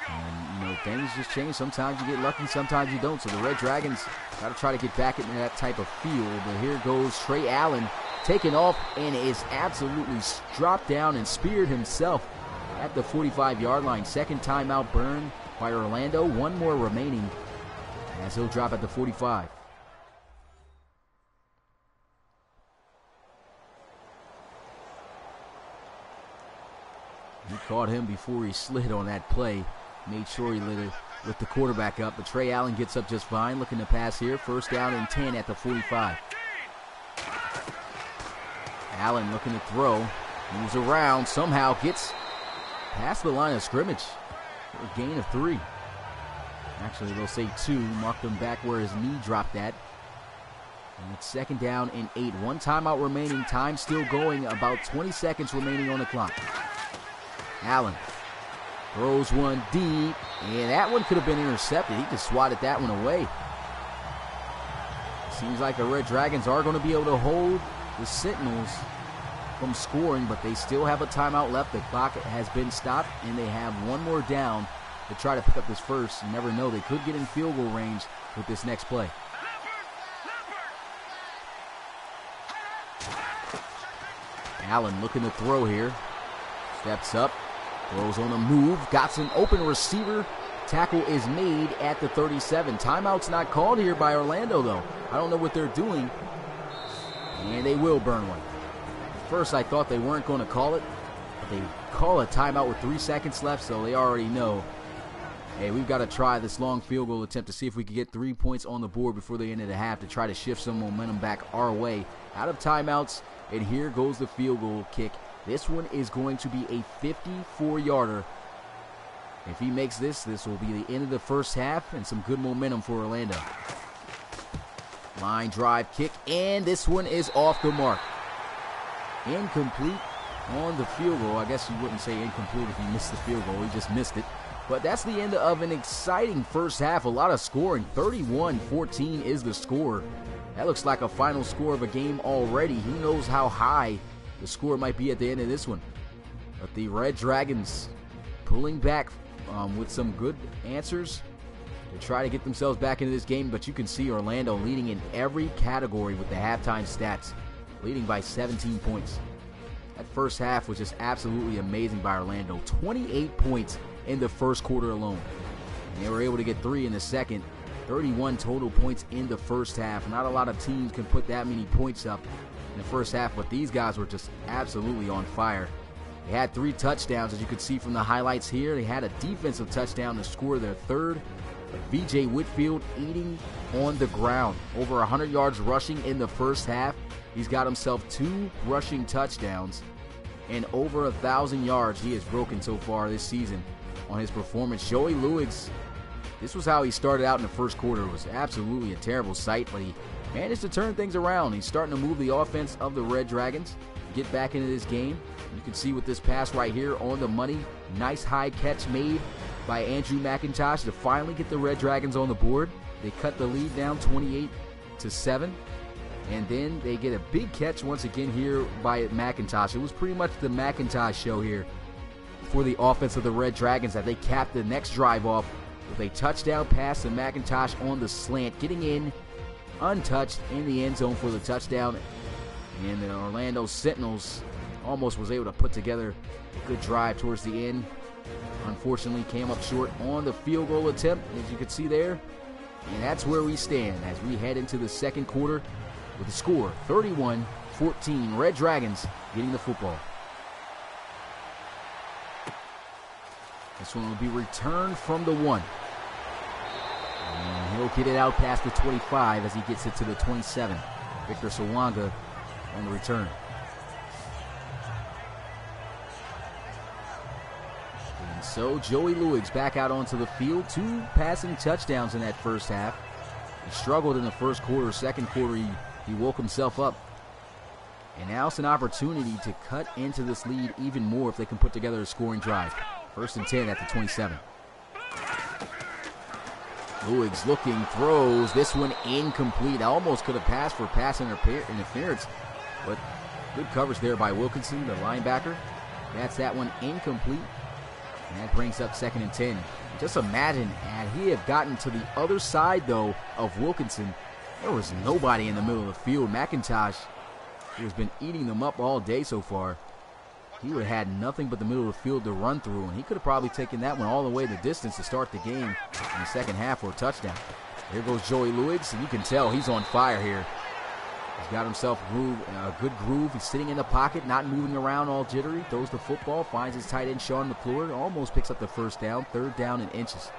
And, things just change. Sometimes you get lucky, sometimes you don't. So the Red Dragons got to try to get back into that type of field. But here goes Trey Allen taken off and is absolutely dropped down and speared himself at the 45-yard line. Second timeout burn by Orlando. One more remaining as he'll drop at the 45. He caught him before he slid on that play. Made sure he lit the quarterback up, but Trey Allen gets up just fine. Looking to pass here. First down and 10 at the 45. Allen looking to throw. Moves around. Somehow gets past the line of scrimmage. A gain of 3. Actually, they'll say 2. Marked him back where his knee dropped at. And it's second down and 8. One timeout remaining. Time still going. About 20 seconds remaining on the clock. Allen throws one deep, and that one could have been intercepted. He just swatted that one away. Seems like the Red Dragons are going to be able to hold the Sentinels from scoring, but they still have a timeout left. The clock has been stopped, and they have one more down to try to pick up this first. You never know. They could get in field goal range with this next play. Allen looking to throw here. Steps up. Throws on a move, got an open receiver. Tackle is made at the 37. Timeout's not called here by Orlando, though. I don't know what they're doing. And they will burn one. At first, I thought they weren't going to call it, but they call a timeout with 3 seconds left, so they already know, hey, we've got to try this long field goal attempt to see if we can get 3 points on the board before the end of the half to try to shift some momentum back our way. Out of timeouts, and here goes the field goal kick. This one is going to be a 54-yarder. If he makes this, this will be the end of the first half and some good momentum for Orlando. Line drive kick, and this one is off the mark. Incomplete on the field goal. I guess you wouldn't say incomplete if he missed the field goal. He just missed it. But that's the end of an exciting first half. A lot of scoring. 31-14 is the score. That looks like a final score of a game already. Who knows how high the score might be at the end of this one. But the Red Dragons pulling back with some good answers to try to get themselves back into this game. But you can see Orlando leading in every category with the halftime stats, leading by 17 points. That first half was just absolutely amazing by Orlando. 28 points in the first quarter alone. And they were able to get 3 in the second. 31 total points in the first half. Not a lot of teams can put that many points up in the first half, but these guys were just absolutely on fire. They had 3 touchdowns, as you could see from the highlights here. They had a defensive touchdown to score their third. But VJ Whitfield eating on the ground. Over 100 yards rushing in the first half. He's got himself 2 rushing touchdowns and over 1,000 yards he has broken so far this season on his performance. Joey Lewis, this was how he started out in the first quarter. It was absolutely a terrible sight, but he managed to turn things around. He's starting to move the offense of the Red Dragons, get back into this game. You can see with this pass right here on the money, nice high catch made by Andrew McIntosh to finally get the Red Dragons on the board. They cut the lead down 28-7, and then they get a big catch once again here by McIntosh. It was pretty much the McIntosh show here for the offense of the Red Dragons, that they capped the next drive off with a touchdown pass to McIntosh on the slant, getting in untouched in the end zone for the touchdown. And the Orlando Sentinels almost was able to put together a good drive towards the end. Unfortunately, came up short on the field goal attempt, as you can see there. And that's where we stand as we head into the second quarter with the score 31-14. Red Dragons getting the football. This one will be returned from the 1. And he'll get it out past the 25 as he gets it to the 27. Victor Sawanga on the return. And so Joey Lewis back out onto the field. 2 passing touchdowns in that first half. He struggled in the first quarter. Second quarter, he woke himself up. And now it's an opportunity to cut into this lead even more if they can put together a scoring drive. First and 10 at the 27. Lewis looking, throws. This one incomplete. I almost could have passed for pass interference, but good coverage there by Wilkinson, the linebacker. That's that one incomplete. And that brings up second and 10. Just imagine had he have gotten to the other side, though, of Wilkinson, there was nobody in the middle of the field. McIntosh who has been eating them up all day so far. He would have had nothing but the middle of the field to run through, and he could have probably taken that one all the way the distance to start the game in the second half for a touchdown. Here goes Joey Lewis, and you can tell he's on fire here. He's got himself a good groove. He's sitting in the pocket, not moving around all jittery. Throws the football, finds his tight end Sean McClure, almost picks up the first down, third down in inches.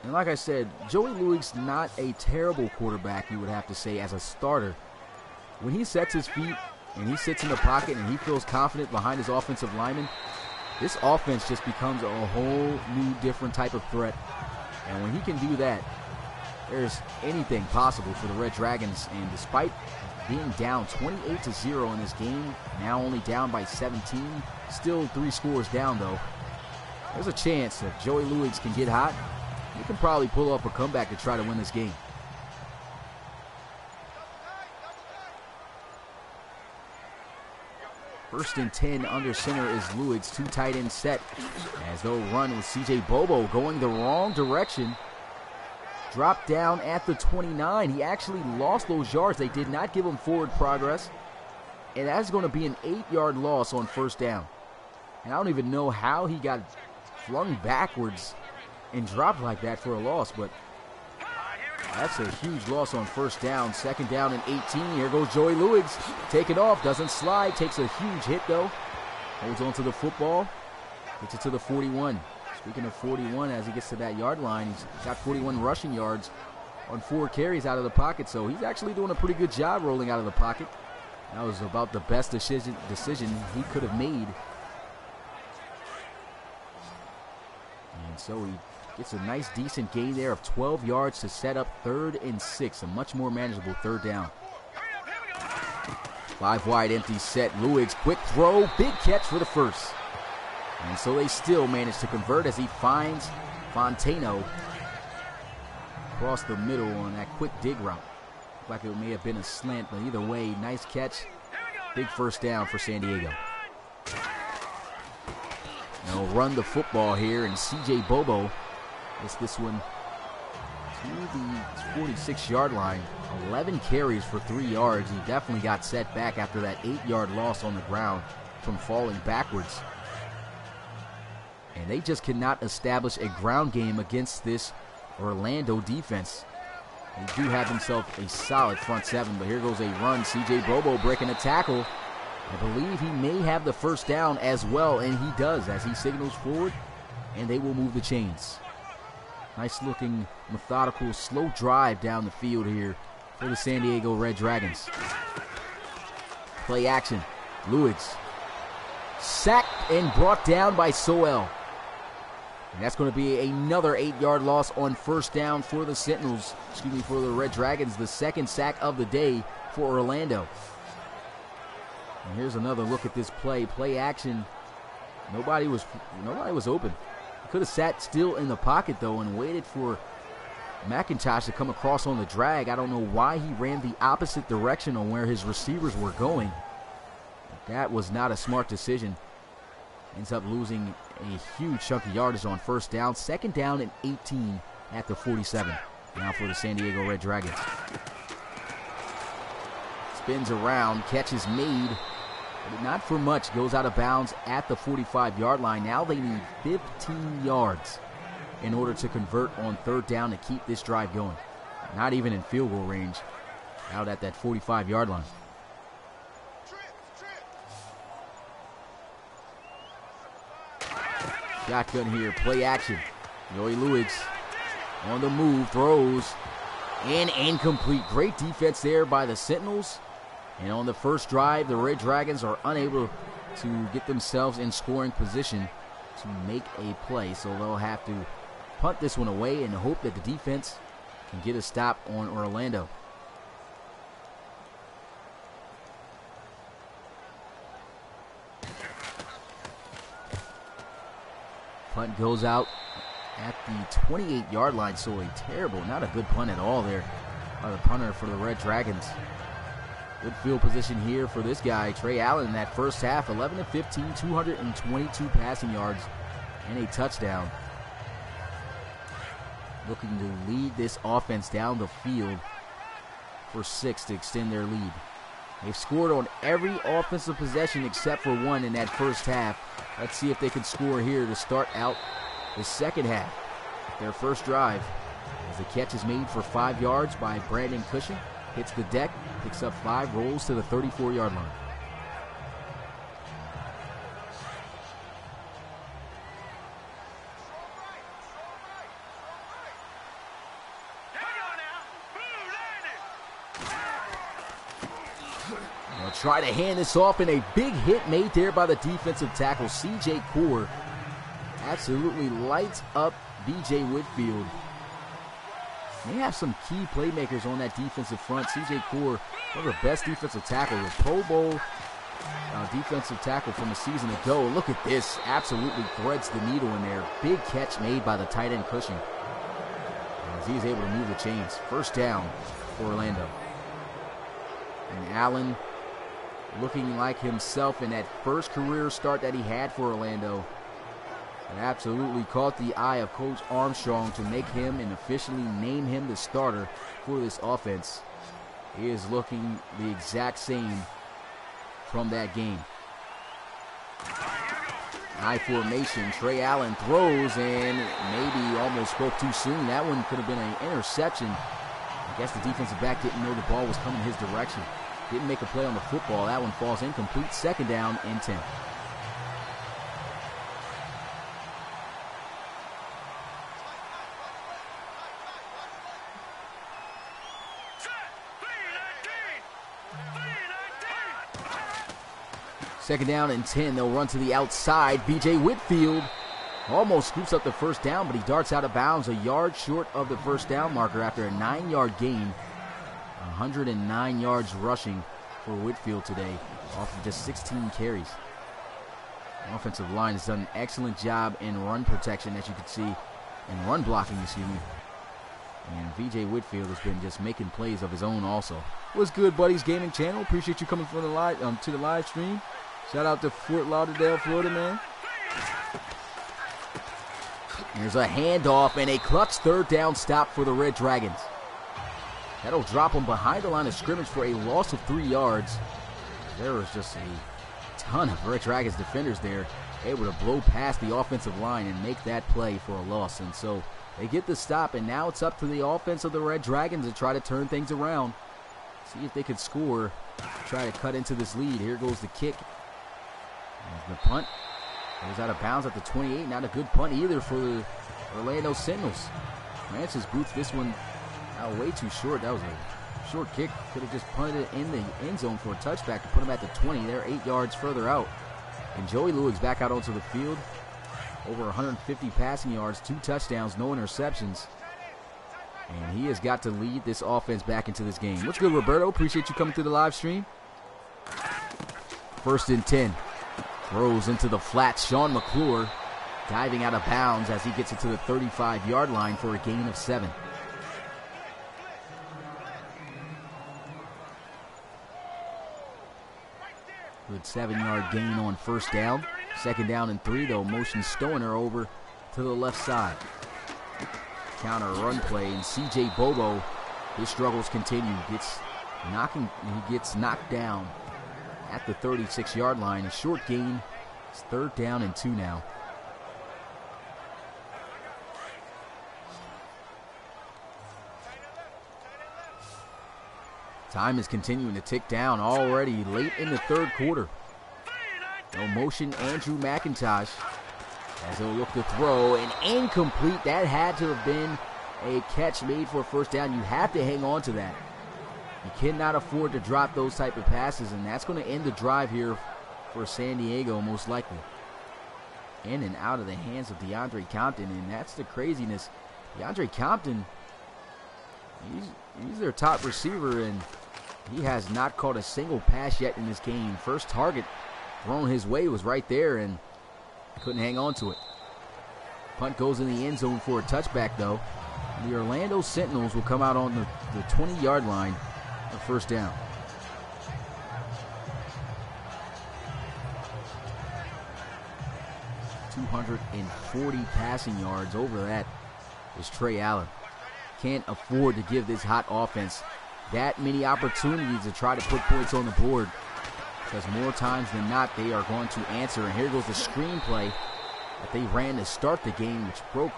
And like I said, Joey Lewis not a terrible quarterback, you would have to say, as a starter. When he sets his feet and he sits in the pocket and he feels confident behind his offensive lineman, this offense just becomes a whole new different type of threat. And when he can do that, there's anything possible for the Red Dragons. And despite being down 28-0 in this game, now only down by 17, still 3 scores down though, there's a chance that Joey Lewis can get hot. He can probably pull up a comeback to try to win this game. First and 10 under center is Lewis, 2 tight end set as they'll run with CJ Bobo going the wrong direction. Dropped down at the 29. He actually lost those yards. They did not give him forward progress. And that's going to be an 8-yard loss on first down. And I don't even know how he got flung backwards and dropped like that for a loss, but that's a huge loss on first down. Second down and 18. Here goes Joey Lewis. Take it off. Doesn't slide. Takes a huge hit, though. Holds on to the football. Gets it to the 41. Speaking of 41, as he gets to that yard line, he's got 41 rushing yards on 4 carries out of the pocket. So he's actually doing a pretty good job rolling out of the pocket. That was about the best decision he could have made. And so he gets a nice, decent gain there of 12 yards to set up 3rd and 6, a much more manageable 3rd down. 5 wide empty set. Lewis, quick throw, big catch for the first. And so they still manage to convert as he finds Fontano across the middle on that quick dig route. Looked like it may have been a slant, but either way, nice catch. Big first down for San Diego. They'll run the football here, and CJ Bobo gets this one to the 46-yard line. 11 carries for 3 yards. He definitely got set back after that 8-yard loss on the ground from falling backwards. And they just cannot establish a ground game against this Orlando defense. They do have themselves a solid front 7, but here goes a run. CJ Bobo breaking a tackle. I believe he may have the first down as well, and he does as he signals forward, and they will move the chains. Nice looking, methodical, slow drive down the field here for the San Diego Red Dragons. Play action. Lewis sacked and brought down by Soel. And that's going to be another 8-yard loss on first down for the Sentinels. For the Red Dragons, the 2nd sack of the day for Orlando. And here's another look at this play. Play action. Nobody was open. He could have sat still in the pocket, though, and waited for McIntosh to come across on the drag. I don't know why he ran the opposite direction on where his receivers were going. That was not a smart decision. Ends up losing a huge chunk of yardage on first down. 2nd down and 18 at the 47. Now for the San Diego Red Dragons. Spins around, catch is made, but not for much. Goes out of bounds at the 45-yard line. Now they need 15 yards in order to convert on 3rd down to keep this drive going. Not even in field goal range, out at that 45-yard line. Shotgun here, play action. Joey Lewis on the move, throws, and incomplete. Great defense there by the Sentinels. And on the first drive, the Red Dragons are unable to get themselves in scoring position to make a play. So they'll have to punt this one away and hope that the defense can get a stop on Orlando. Punt goes out at the 28-yard line, so a terrible, not a good punt at all there by the punter for the Red Dragons. Good field position here for this guy, Trey Allen, in that first half. 11 of 15, 222 passing yards and a touchdown. Looking to lead this offense down the field for 6 to extend their lead. They've scored on every offensive possession except for one in that first half. Let's see if they can score here to start out the second half. Their first drive, as the catch is made for 5 yards by Brandon Cushing, hits the deck, picks up 5, rolls to the 34-yard line. They'll try to hand this off, and a big hit made there by the defensive tackle, C.J. Core. Absolutely lights up B.J. Whitfield. They have some key playmakers on that defensive front. C.J. Core, one of the best defensive tackles, a Pro Bowl defensive tackle from a season ago. Look at this, absolutely threads the needle in there. Big catch made by the tight end Cushing, as he's able to move the chains. First down for Orlando. And Allen, looking like himself in that first career start that he had for Orlando. It absolutely caught the eye of Coach Armstrong to make him and officially name him the starter for this offense. He is looking the exact same from that game. I formation, Trey Allen throws and maybe almost spoke too soon. That one could have been an interception. I guess the defensive back didn't know the ball was coming his direction. Didn't make a play on the football. That one falls incomplete. Second down and 10. Second down and 10. They'll run to the outside. B.J. Whitfield almost scoops up the first down, but he darts out of bounds a yard short of the first down marker after a 9-yard gain. 109 yards rushing for Whitfield today off of just 16 carries. The offensive line has done an excellent job in run protection, as you can see, in run blocking, excuse me. And B.J. Whitfield has been just making plays of his own also. What's good, buddies? Gaming channel. Appreciate you coming from the live to the live stream. Shout out to Fort Lauderdale, Florida, man. Here's a handoff and a clutch third down stop for the Red Dragons. That'll drop them behind the line of scrimmage for a loss of 3 yards. There was just a ton of Red Dragons defenders there, able to blow past the offensive line and make that play for a loss. And so they get the stop, and now it's up to the offense of the Red Dragons to try to turn things around. See if they could score, try to cut into this lead. Here goes the kick. There's the punt. Goes out of bounds at the 28. Not a good punt either for the Orlando Sentinels. Francis boots this one out way too short. That was a short kick. Could have just punted it in the end zone for a touchback to put him at the 20. They're 8 yards further out. And Joey Lewis back out onto the field. Over 150 passing yards, 2 touchdowns, no interceptions. And he has got to lead this offense back into this game. What's good, Roberto? Appreciate you coming through the live stream. First and 10. Throws into the flat. Sean McClure diving out of bounds as he gets it to the 35-yard line for a gain of 7. Good 7-yard gain on first down. Second down and 3, though. Motion Stoner over to the left side. Counter run play, and C.J. Bobo, his struggles continue. He gets knocked down at the 36-yard line. A short gain. It's third down and 2 now. Time is continuing to tick down already late in the third quarter. No motion, Andrew McIntosh, as he'll look to throw, and incomplete. That had to have been a catch made for a first down. You have to hang on to that. You cannot afford to drop those type of passes, and that's going to end the drive here for San Diego, most likely. In and out of the hands of DeAndre Compton, and that's the craziness. DeAndre Compton, he's their top receiver, and he has not caught a single pass yet in this game. First target thrown his way was right there, and couldn't hang on to it. Punt goes in the end zone for a touchback, though. The Orlando Sentinels will come out on the 20-yard line of first down. .240 passing yards. Over that is Trey Allen. Can't afford to give this hot offense that many opportunities to try to put points on the board, because more times than not they are going to answer. And here goes the screenplay that they ran to start the game, which broke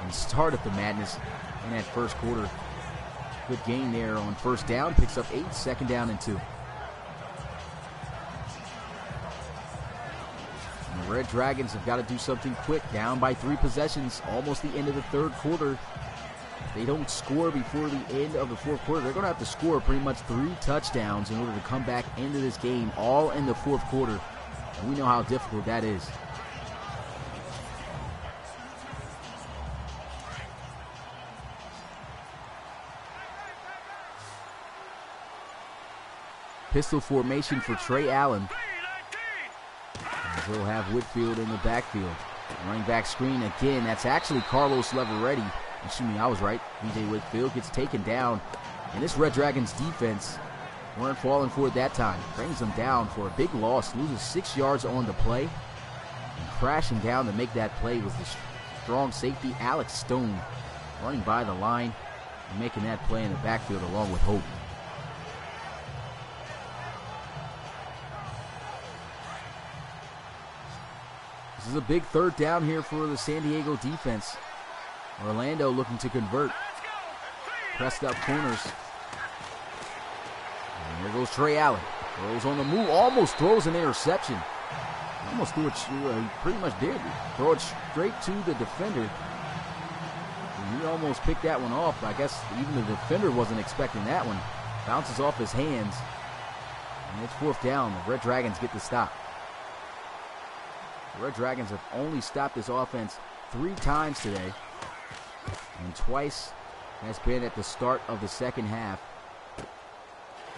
and started the madness in that first quarter. Good gain there on first down, picks up 8, second down and 2. And the Red Dragons have got to do something quick, down by 3 possessions, almost the end of the third quarter. If they don't score before the end of the fourth quarter, they're going to have to score pretty much 3 touchdowns in order to come back into this game, all in the fourth quarter. And we know how difficult that is. Pistol formation for Trey Allen. And he'll have Whitfield in the backfield. Running back screen again. That's actually Carlos Leveretti. Excuse me, I was right. BJ Whitfield gets taken down. And this Red Dragons defense weren't falling for it that time. Brings them down for a big loss. Loses 6 yards on the play. And crashing down to make that play was the strong safety Alex Stone. Running by the line and making that play in the backfield along with Hope. This is a big third down here for the San Diego defense. Orlando looking to convert. Pressed up corners. And here goes Trey Allen. Throws on the move. Almost throws an interception. Almost threw it, pretty much did. Throw it straight to the defender. And he almost picked that one off. I guess even the defender wasn't expecting that one. Bounces off his hands. And it's fourth down. The Red Dragons get the stop. The Red Dragons have only stopped this offense 3 times today, and twice has been at the start of the second half.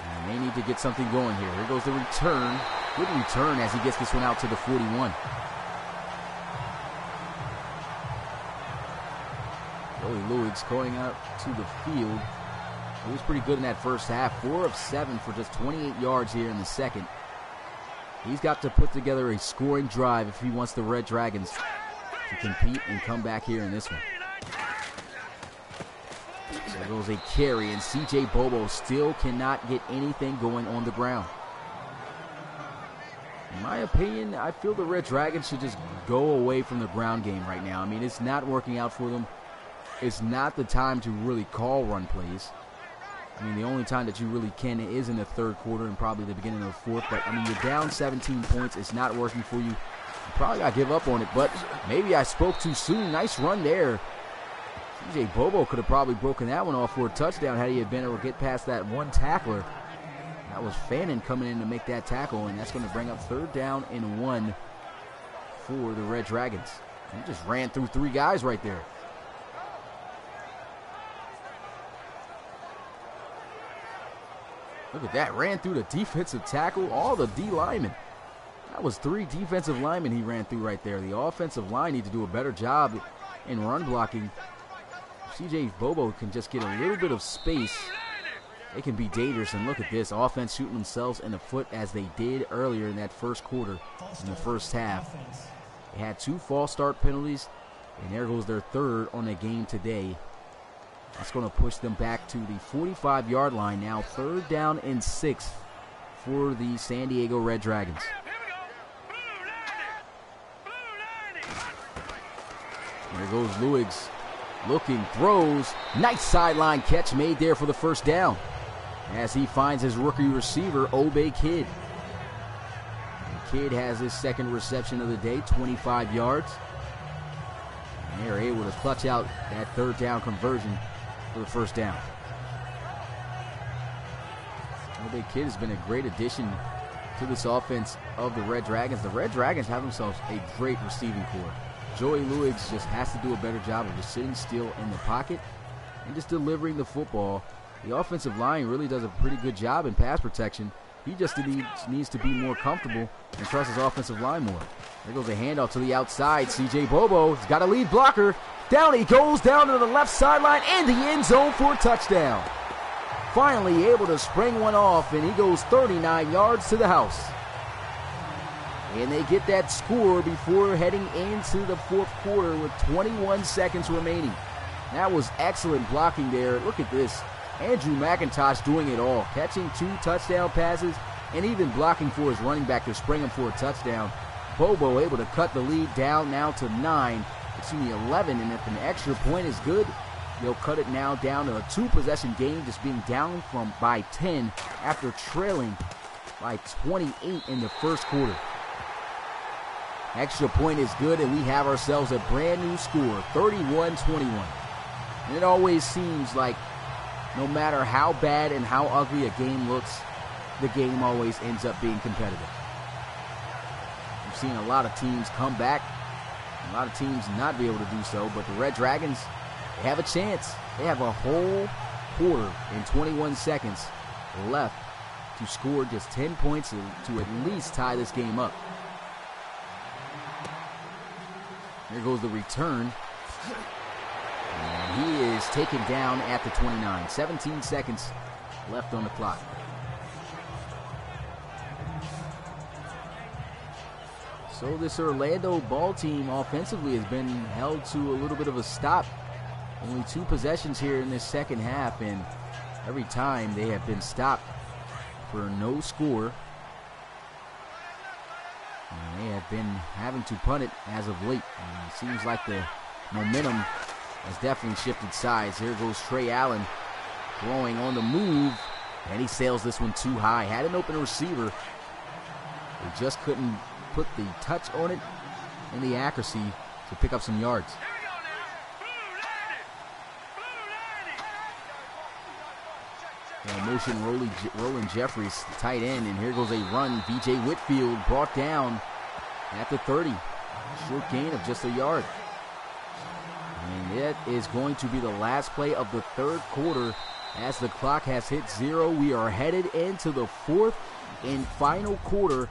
And they need to get something going here. Here goes the return. Good return as he gets this one out to the 41. Joey Lewis going out to the field. He was pretty good in that first half. 4 of 7 for just 28 yards here in the second. He's got to put together a scoring drive if he wants the Red Dragons to compete and come back here in this one. So there goes a carry, and CJ Bobo still cannot get anything going on the ground. In my opinion, I feel the Red Dragons should just go away from the ground game right now. I mean, it's not working out for them. It's not the time to really call run plays. I mean, the only time that you really can is in the third quarter and probably the beginning of the fourth. But, I mean, you're down 17 points. It's not working for you. You probably got to give up on it. But maybe I spoke too soon. Nice run there. CJ Bobo could have probably broken that one off for a touchdown had he been able to get past that one tackler. That was Fannin coming in to make that tackle, and that's going to bring up third down and 1 for the Red Dragons. He just ran through 3 guys right there. Look at that, ran through the defensive tackle, all the D linemen. That was 3 defensive linemen he ran through right there. The offensive line needs to do a better job in run blocking. If CJ Bobo can just get a little bit of space, it can be dangerous. And look at this, offense shooting themselves in the foot as they did earlier in that first quarter, in the first half. They had 2 false start penalties, and there goes their 3rd on the game today. That's going to push them back to the 45-yard line now. 3rd down and 6 for the San Diego Red Dragons. There goes Lewis. Looking, throws. Nice sideline catch made there for the first down as he finds his rookie receiver, Obey Kidd. The Kidd has his 2nd reception of the day, 25 yards. And they're able to clutch out that 3rd down conversion for the first down. Obey Kidd has been a great addition to this offense of the Red Dragons. The Red Dragons have themselves a great receiving corps. Joey Lewis just has to do a better job of just sitting still in the pocket and just delivering the football. The offensive line really does a pretty good job in pass protection. He just needs to be more comfortable and trust his offensive line more. There goes a handoff to the outside. CJ Bobo has got a lead blocker. Down he goes, down to the left sideline in the end zone for a touchdown. Finally able to spring one off, and he goes 39 yards to the house. And they get that score before heading into the fourth quarter with 21 seconds remaining. That was excellent blocking there. Look at this. Andrew McIntosh doing it all, catching 2 touchdown passes and even blocking for his running back to spring him for a touchdown. Bobo able to cut the lead down now to 11, and if an extra point is good, they'll cut it now down to a 2-possession game, just being down by 10 after trailing by 28 in the first quarter. Extra point is good, and we have ourselves a brand new score, 31-21. And it always seems like no matter how bad and how ugly a game looks, the game always ends up being competitive. We've seen a lot of teams come back, a lot of teams not be able to do so, but the Red Dragons, they have a chance. They have a whole quarter and 21 seconds left to score just 10 points to at least tie this game up. Here goes the return. And he is taken down at the 29. 17 seconds left on the clock. So this Orlando ball team offensively has been held to a little bit of a stop. Only 2 possessions here in this second half, and every time they have been stopped for no score. And they have been having to punt it as of late. And it seems like the momentum has definitely shifted sides. Here goes Trey Allen throwing on the move, and he sails this one too high. Had an open receiver. They just couldn't put the touch on it and the accuracy to pick up some yards. Motion Roland Jeffries, tight end, and here goes a run. B.J. Whitfield brought down at the 30. Short gain of just a yard. And that is going to be the last play of the third quarter as the clock has hit 0. We are headed into the fourth and final quarter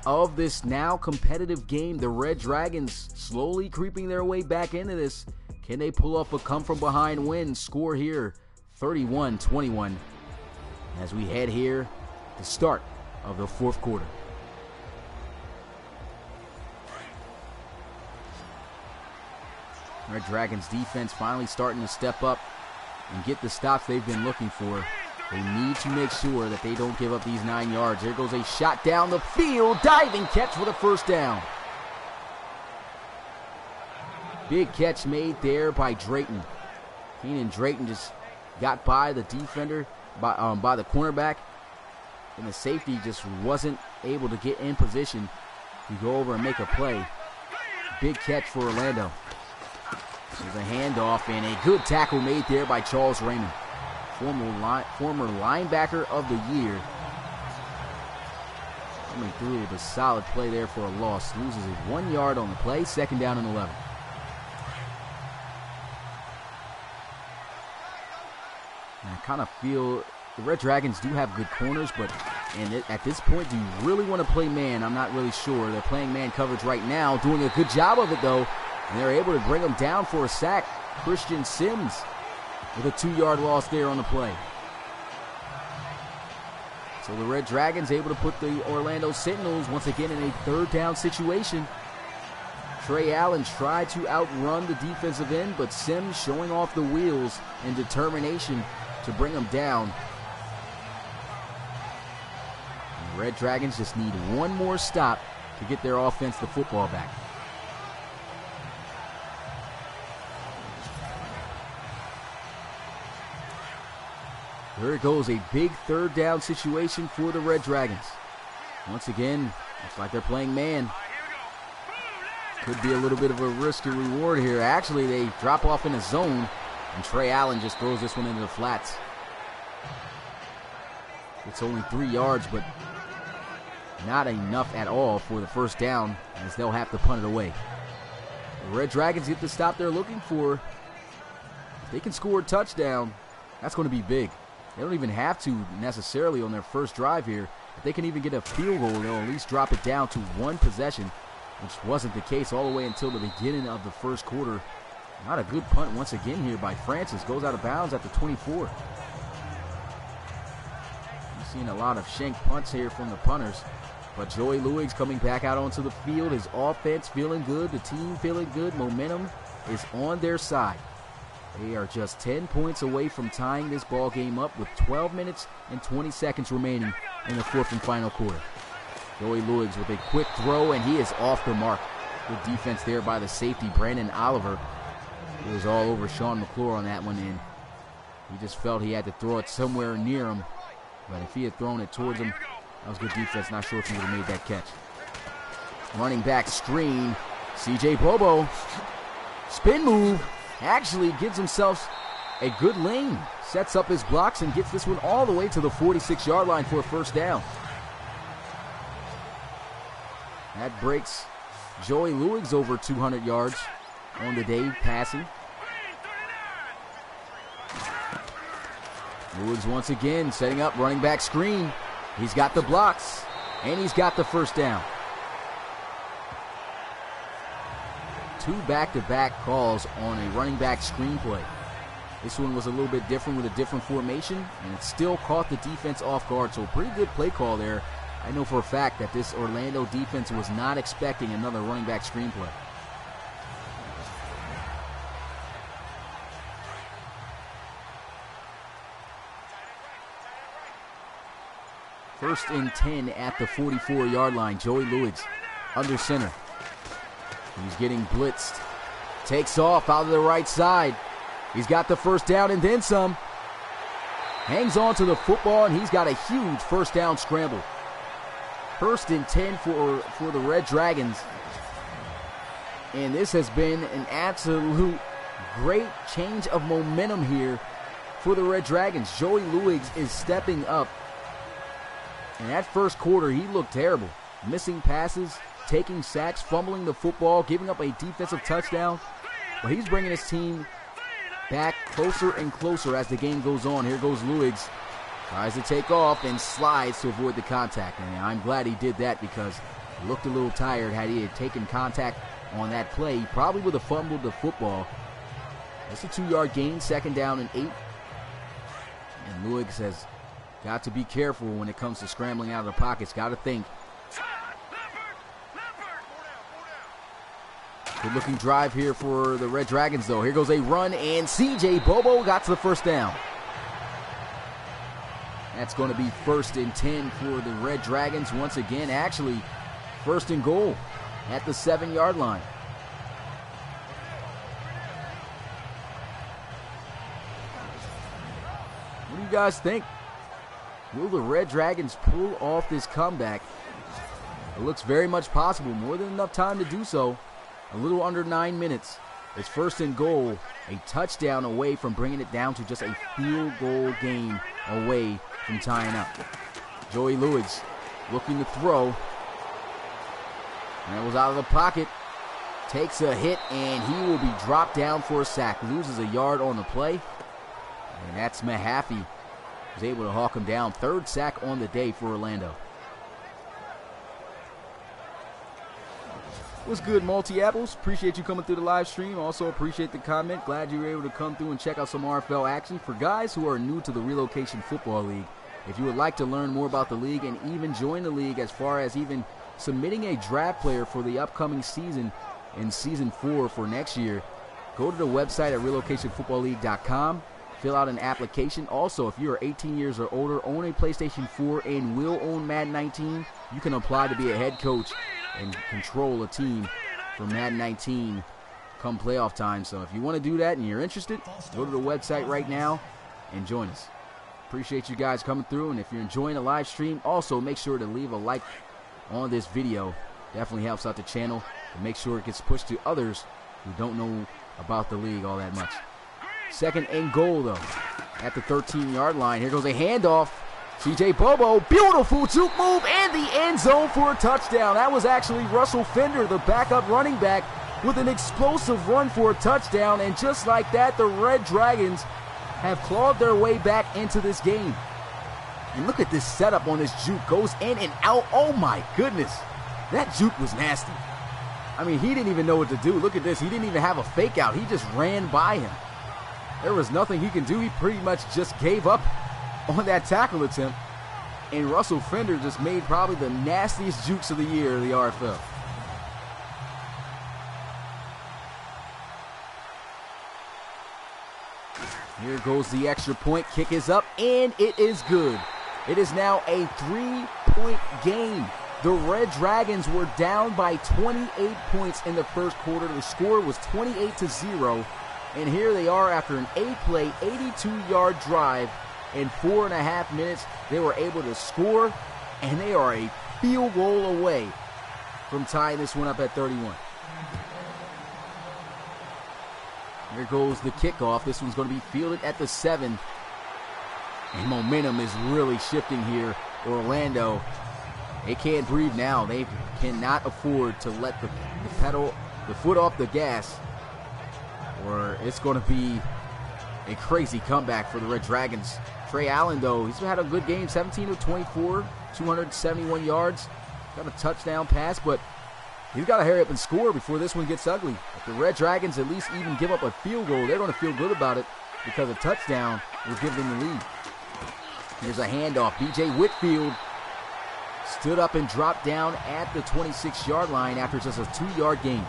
of this now competitive game. The Red Dragons slowly creeping their way back into this. Can they pull off a come-from-behind win? Score here, 31-21. As we head here, the start of the fourth quarter. Red Dragons defense finally starting to step up and get the stops they've been looking for. They need to make sure that they don't give up these 9 yards. Here goes a shot down the field, diving catch for the first down. Big catch made there by Drayton. Keenan Drayton just got by the defender, by the cornerback, and the safety just wasn't able to get in position to go over and make a play. Big catch for Orlando. There's a handoff and a good tackle made there by Charles Raymond, former linebacker of the year. Coming through with a solid play there for a loss. Loses it 1 yard on the play, 2nd down and 11. I kind of feel the Red Dragons do have good corners, but at this point, do you really want to play man? I'm not really sure. They're playing man coverage right now, doing a good job of it, though, and they're able to bring them down for a sack. Christian Sims with a 2-yard loss there on the play. So the Red Dragons able to put the Orlando Sentinels once again in a 3rd down situation. Trey Allen tried to outrun the defensive end, but Sims showing off the wheels and determination to bring them down. And the Red Dragons just need one more stop to get their offense the football back. There it goes, a big 3rd down situation for the Red Dragons. Once again, looks like they're playing man. Could be a little bit of a risk and reward here. Actually, they drop off in a zone, and Trey Allen just throws this one into the flats. It's only 3 yards, but not enough at all for the first down, as they'll have to punt it away. The Red Dragons get the stop they're looking for. If they can score a touchdown, that's going to be big. They don't even have to necessarily on their first drive here. If they can even get a field goal, they'll at least drop it down to 1 possession, which wasn't the case all the way until the beginning of the first quarter. Not a good punt once again here by Francis. Goes out of bounds at the 24. We've seen a lot of shank punts here from the punters. But Joey Lewis coming back out onto the field. His offense feeling good. The team feeling good. Momentum is on their side. They are just 10 points away from tying this ball game up with 12 minutes and 20 seconds remaining in the fourth and final quarter. Joey Lewis with a quick throw, and he is off the mark. Good defense there by the safety, Brandon Oliver. He was all over Sean McClure on that one, and he just felt he had to throw it somewhere near him. But if he had thrown it towards him, that was good defense. Not sure if he would have made that catch. Running back screen. C.J. Bobo. Spin move. Actually gives himself a good lane. Sets up his blocks and gets this one all the way to the 46-yard line for a first down. That breaks Joey Lewis over 200 yards on the day passing. Lewis once again setting up running back screen. He's got the blocks, and he's got the first down. 2 back-to-back calls on a running back screen play. This one was a little bit different with a different formation, and it still caught the defense off guard, so pretty good play call there. I know for a fact that this Orlando defense was not expecting another running back screen play. First and 10 at the 44-yard line. Joey Lewis under center. He's getting blitzed. Takes off out of the right side. He's got the first down and then some. Hangs on to the football, and he's got a huge first down scramble. First and 10 for the Red Dragons. And this has been an absolute great change of momentum here for the Red Dragons. Joey Lewis is stepping up. In that first quarter, he looked terrible. Missing passes, taking sacks, fumbling the football, giving up a defensive touchdown. But he's bringing his team back closer and closer as the game goes on. Here goes Lewis. Tries to take off and slides to avoid the contact. And I'm glad he did that because he looked a little tired. Had he had taken contact on that play, he probably would have fumbled the football. It's a 2-yard gain, second down and 8. And Lewis has got to be careful when it comes to scrambling out of the pockets. Got to think. Good looking drive here for the Red Dragons though. Here goes a run, and C.J. Bobo got to the first down. That's going to be first and 10 for the Red Dragons once again. Actually, first and goal at the 7-yard line. What do you guys think? Will the Red Dragons pull off this comeback? It looks very much possible. More than enough time to do so. A little under 9 minutes. It's first and goal. A touchdown away from bringing it down to just a field goal game away from tying up. Joey Lewis looking to throw. And it was out of the pocket. Takes a hit, and he will be dropped down for a sack. Loses a yard on the play. And that's Mahaffey. Was able to hawk him down. 3rd sack on the day for Orlando. What's good, Multi-Apples? Appreciate you coming through the live stream. Also appreciate the comment. Glad you were able to come through and check out some RFL action. For guys who are new to the Relocation Football League, if you would like to learn more about the league and even join the league as far as even submitting a draft player for the upcoming season in Season 4 for next year, go to the website at relocationfootballleague.com. Fill out an application. Also, if you are 18 years or older, own a PlayStation 4, and will own Madden 19, you can apply to be a head coach and control a team for Madden 19 come playoff time. So if you want to do that and you're interested, go to the website right now and join us. Appreciate you guys coming through, and if you're enjoying the live stream, also make sure to leave a like on this video. Definitely helps out the channel, and make sure it gets pushed to others who don't know about the league all that much. Second and goal, though, at the 13-yard line. Here goes a handoff. C.J. Bobo, beautiful juke move, and the end zone for a touchdown. That was actually Russell Fender, the backup running back, with an explosive run for a touchdown. And just like that, the Red Dragons have clawed their way back into this game. And look at this setup on this juke. Goes in and out. Oh, my goodness. That juke was nasty. I mean, he didn't even know what to do. Look at this. He didn't even have a fake out. He just ran by him. There was nothing he can do. He pretty much just gave up on that tackle attempt. And Russell Fender just made probably the nastiest jukes of the year of the RFL. Here goes the extra point. Kick is up, and it is good. It is now a 3-point game. The Red Dragons were down by 28 points in the first quarter. The score was 28-0. And here they are after an 8-play, 82-yard drive. In 4.5 minutes, they were able to score, and they are a field goal away from tying this one up at 31. Here goes the kickoff. This one's going to be fielded at the 7. And momentum is really shifting here. Orlando, they can't breathe now. They cannot afford to let the foot off the gas, or it's going to be a crazy comeback for the Red Dragons. Trey Allen, though, he's had a good game. 17 of 24, 271 yards. Got a touchdown pass, but he's got to hurry up and score before this one gets ugly. If the Red Dragons at least even give up a field goal, they're going to feel good about it because a touchdown will give them the lead. Here's a handoff. B.J. Whitfield stood up and dropped down at the 26-yard line after just a 2-yard gain.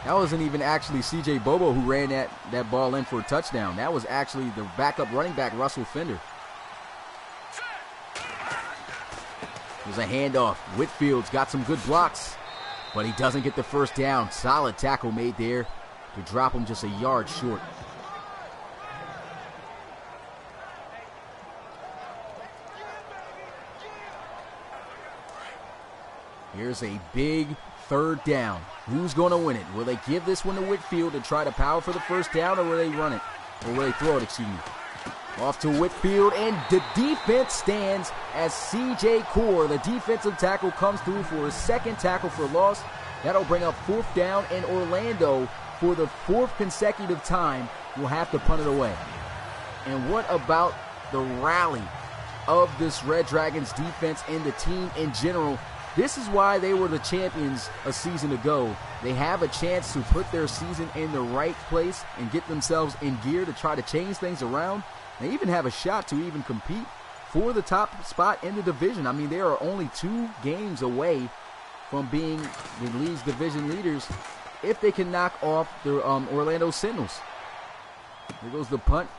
That wasn't even actually C.J. Bobo who ran that ball in for a touchdown. That was actually the backup running back, Russell Fender. There's a handoff. Whitfield's got some good blocks, but he doesn't get the first down. Solid tackle made there to drop him just a yard short. Here's a big third down. Who's going to win it? Will they give this one to Whitfield and try to power for the first down, or will they run it? Or will they throw it, excuse me. Off to Whitfield, and the defense stands as C.J. Core, the defensive tackle, comes through for his second tackle for loss. That'll bring up fourth down, and Orlando, for the fourth consecutive time, will have to punt it away. And what about the rally of this Red Dragons defense and the team in general? This is why they were the champions a season ago. They have a chance to put their season in the right place and get themselves in gear to try to change things around. They even have a shot to even compete for the top spot in the division. I mean, they are only 2 games away from being the league's division leaders if they can knock off the Orlando Sentinels. Here goes the punt.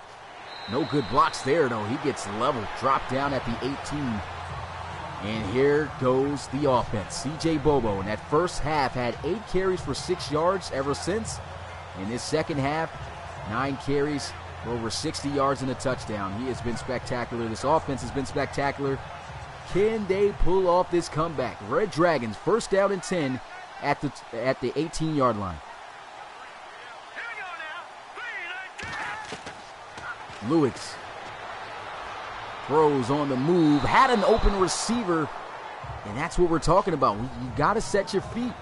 No good blocks there, though. He gets leveled, dropped down at the 18. And here goes the offense. C.J. Bobo in that first half had 8 carries for 6 yards ever since. In this second half, 9 carries for over 60 yards and a touchdown. He has been spectacular. This offense has been spectacular. Can they pull off this comeback? Red Dragons, first down and 10 at the 18-yard line. Lewis throws on the move, had an open receiver, and that's what we're talking about. You got to set your feet.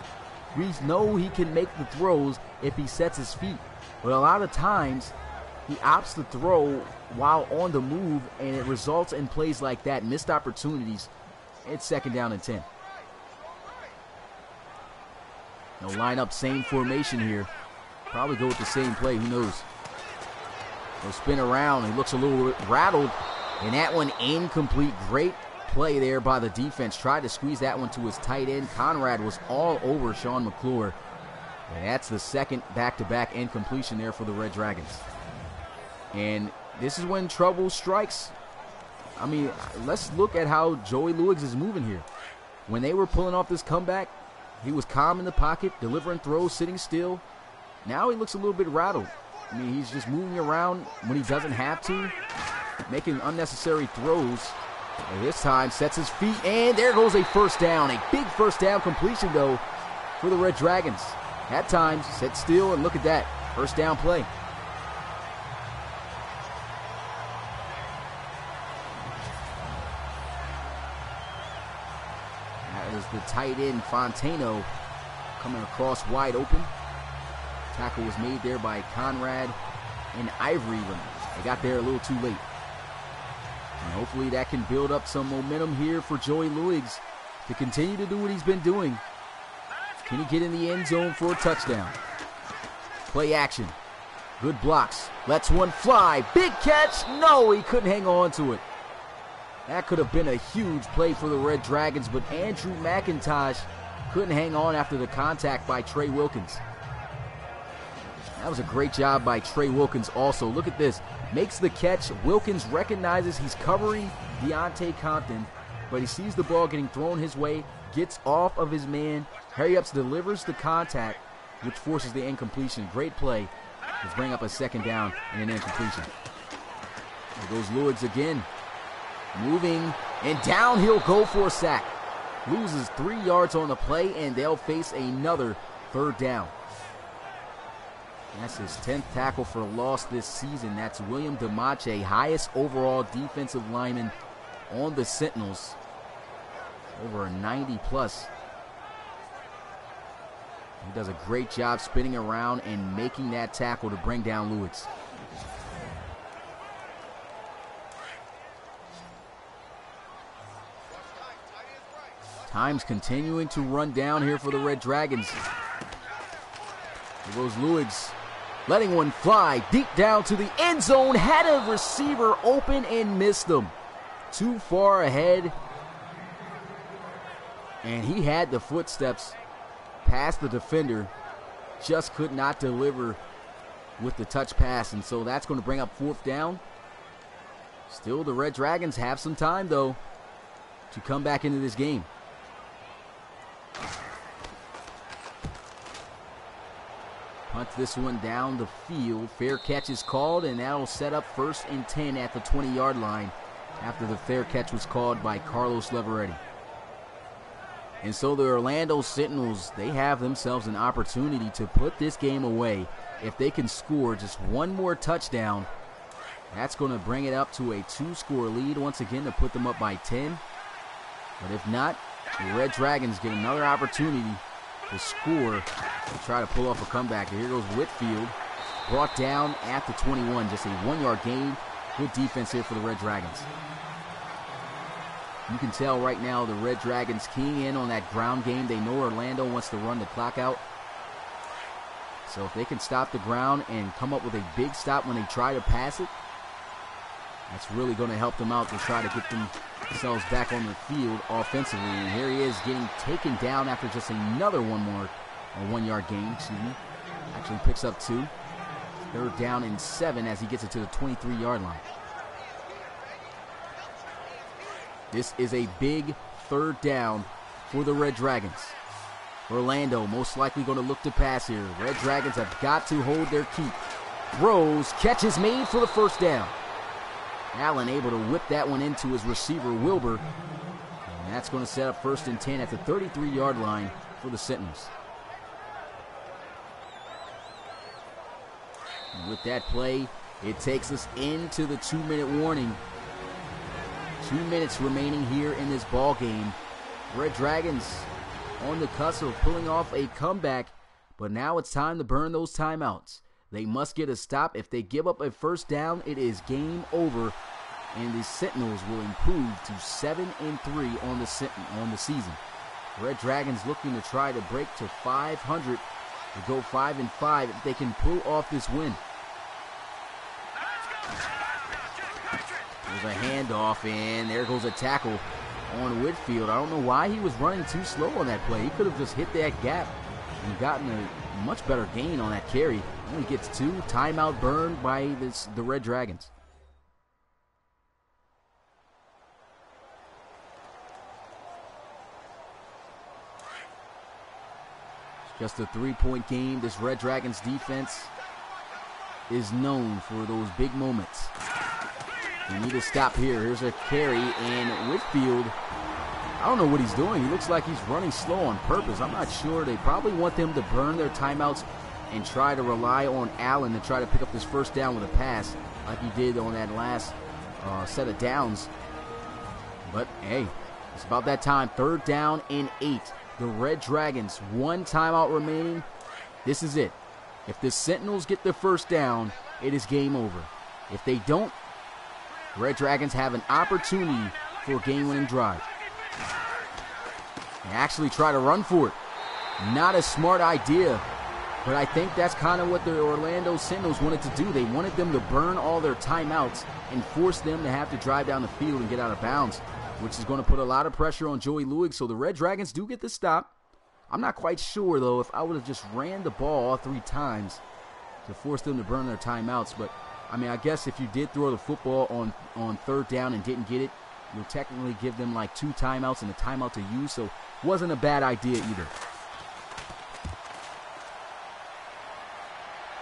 We know he can make the throws if he sets his feet, but a lot of times he opts to throw while on the move, and it results in plays like that, missed opportunities. It's second down and 10. They'll line up same formation here. Probably go with the same play, who knows. They'll spin around. He looks a little rattled. And that one incomplete. Great play there by the defense. Tried to squeeze that one to his tight end. Conrad was all over Sean McClure. And that's the second back-to-back incompletion there for the Red Dragons. And this is when trouble strikes. I mean, let's look at how Joey Lewis is moving here. When they were pulling off this comeback, he was calm in the pocket, delivering throws, sitting still. Now he looks a little bit rattled. I mean, he's just moving around when he doesn't have to, making unnecessary throws. And this time sets his feet, and there goes a first down. A big first down completion, though, for the Red Dragons. At times, sit still, and look at that. First down play. That is the tight end, Fontano, coming across wide open. Tackle was made there by Conrad and Ivory, but they got there a little too late. And hopefully that can build up some momentum here for Joey Lewis to continue to do what he's been doing. Can he get in the end zone for a touchdown? Play action. Good blocks. Lets one fly. Big catch. No, he couldn't hang on to it. That could have been a huge play for the Red Dragons, but Andrew McIntosh couldn't hang on after the contact by Trey Wilkins. That was a great job by Trey Wilkins also. Look at this. Makes the catch. Wilkins recognizes he's covering Deontay Compton, but he sees the ball getting thrown his way, gets off of his man. Hurry-ups delivers the contact, which forces the incompletion. Great play. Let's bring up a second down and an incompletion. There goes Lewis again. Moving, and down he'll go for a sack. Loses 3 yards on the play, and they'll face another third down. That's his 10th tackle for a loss this season. That's William DeMache, highest overall defensive lineman on the Sentinels. Over a 90+. He does a great job spinning around and making that tackle to bring down Lewis. Time's continuing to run down here for the Red Dragons. There goes Lewis, letting one fly deep down to the end zone. Had a receiver open and missed him. Too far ahead. And he had the footsteps past the defender. Just could not deliver with the touch pass. And so that's going to bring up fourth down. Still, the Red Dragons have some time, though, to come back into this game. Punt this one down the field. Fair catch is called, and that'll set up 1st and 10 at the 20-yard line after the fair catch was called by Carlos Leveretti. And so the Orlando Sentinels, they have themselves an opportunity to put this game away. If they can score just one more touchdown, that's going to bring it up to a 2-score lead once again to put them up by 10. But if not, the Red Dragons get another opportunity to score and try to pull off a comeback. Here goes Whitfield, brought down at the 21. Just a 1-yard gain. Good defense here for the Red Dragons. You can tell right now the Red Dragons keying in on that ground game. They know Orlando wants to run the clock out. So if they can stop the ground and come up with a big stop when they try to pass it, that's really going to help them out to try to get themselves back on the field offensively. And here he is getting taken down after just another 1-yard gain. Actually picks up 2. 3rd down and 7 as he gets it to the 23-yard line. This is a big 3rd down for the Red Dragons. Orlando most likely going to look to pass here. Red Dragons have got to hold their keep. Throws, catch is made for the 1st down. Allen able to whip that one into his receiver, Wilbur. And that's going to set up 1st and 10 at the 33-yard line for the Sentinels. And with that play, it takes us into the 2-minute warning. 2 minutes remaining here in this ball game. Red Dragons on the cusp of pulling off a comeback, but now it's time to burn those timeouts. They must get a stop. If they give up a 1st down, it is game over, and the Sentinels will improve to 7-3 on the season. Red Dragons looking to try to break to 500 to go 5-5 if they can pull off this win. There's a handoff, and there goes a tackle on Whitfield. I don't know why he was running too slow on that play. He could have just hit that gap and gotten a much better gain on that carry. Only gets 2. Timeout burned by the Red Dragons. It's just a 3-point game. This Red Dragons defense is known for those big moments. They need to stop here. Here's a carry, and Whitfield, I don't know what he's doing. He looks like he's running slow on purpose. I'm not sure. They probably want them to burn their timeouts and try to rely on Allen to try to pick up this 1st down with a pass like he did on that last set of downs. But, hey, it's about that time. 3rd down and 8. The Red Dragons, 1 timeout remaining. This is it. If the Sentinels get the 1st down, it is game over. If they don't, Red Dragons have an opportunity for a game-winning drive. They actually try to run for it. Not a smart idea, but I think that's kind of what the Orlando Sentinels wanted to do. They wanted them to burn all their timeouts and force them to have to drive down the field and get out of bounds, which is going to put a lot of pressure on Joey Luig. So the Red Dragons do get the stop. I'm not quite sure, though, if I would have just ran the ball all 3 times to force them to burn their timeouts. But, I mean, I guess if you did throw the football on 3rd down and didn't get it, you'll technically give them like 2 timeouts and a timeout to use. So, wasn't a bad idea either.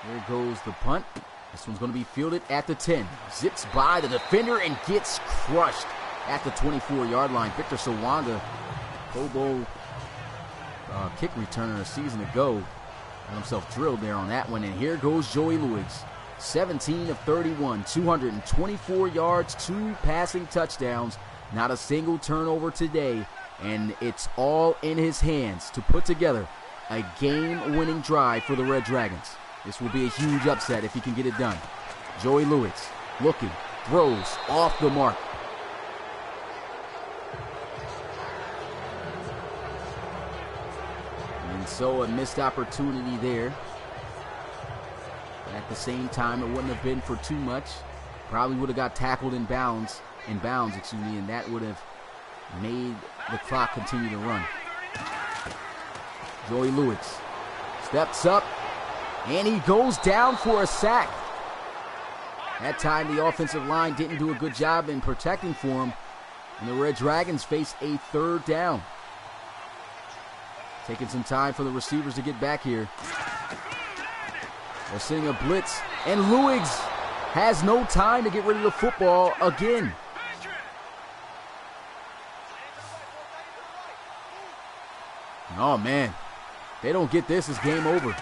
There goes the punt. This one's going to be fielded at the 10. Zips by the defender and gets crushed at the 24-yard line. Victor Sawanga, Pro Bowl kick returner a season ago, got himself drilled there on that one. And here goes Joey Lewis. 17 of 31, 224 yards, 2 passing touchdowns, not a single turnover today. And it's all in his hands to put together a game-winning drive for the Red Dragons. This will be a huge upset if he can get it done. Joey Lewis looking, throws off the mark. And so a missed opportunity there. At the same time, it wouldn't have been for too much. Probably would have got tackled in bounds, and that would have made the clock continue to run. Joey Lewis steps up, and he goes down for a sack. That time the offensive line didn't do a good job in protecting for him, and the Red Dragons face a 3rd down. Taking some time for the receivers to get back here. They're sending a blitz, and Lewis has no time to get rid of the football again. Oh, man. They don't get this. It's game over.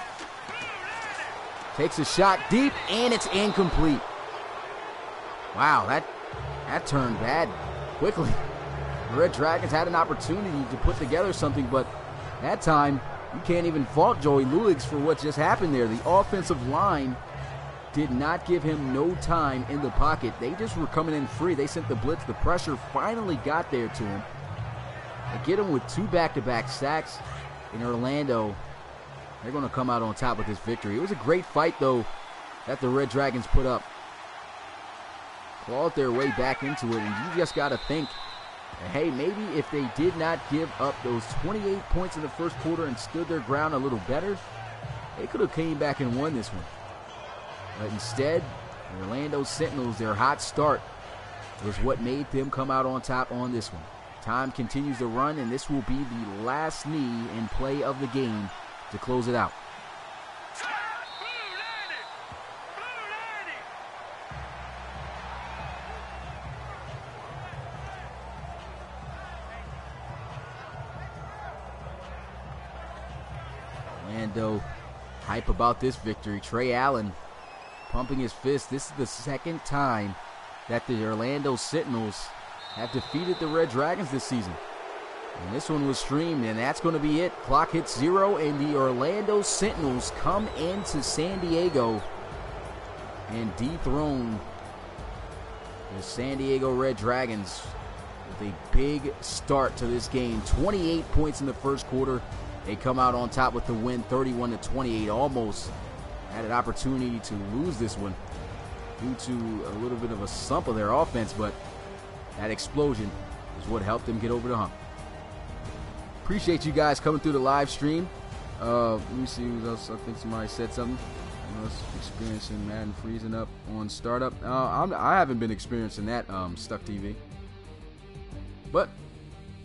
Takes a shot deep, and it's incomplete. Wow, that turned bad quickly. The Red Dragons had an opportunity to put together something, but that time, you can't even fault Joey Lewis for what just happened there. The offensive line did not give him no time in the pocket. They just were coming in free. They sent the blitz. The pressure finally got there to him. They get him with 2 back-to-back sacks in Orlando. They're going to come out on top with this victory. It was a great fight, though, that the Red Dragons put up. Clawed their way back into it, and you just got to think, hey, maybe if they did not give up those 28 points in the first quarter and stood their ground a little better, they could have came back and won this one. But instead, the Orlando Sentinels, their hot start, was what made them come out on top on this one. Time continues to run, and this will be the last knee and play of the game to close it out. Orlando hype about this victory. Trey Allen pumping his fist. This is the 2nd time that the Orlando Sentinels have defeated the Red Dragons this season. And this one was streamed, and that's going to be it. Clock hits 0, and the Orlando Sentinels come into San Diego and dethrone the San Diego Red Dragons with a big start to this game. 28 points in the first quarter. They come out on top with the win, 31-28. Almost had an opportunity to lose this one due to a little bit of a slump of their offense, but that explosion is what helped them get over the hump. Appreciate you guys coming through the live stream. Let me see who else. I think somebody said something. Experiencing Madden freezing up on startup. I haven't been experiencing that, Stuck TV. But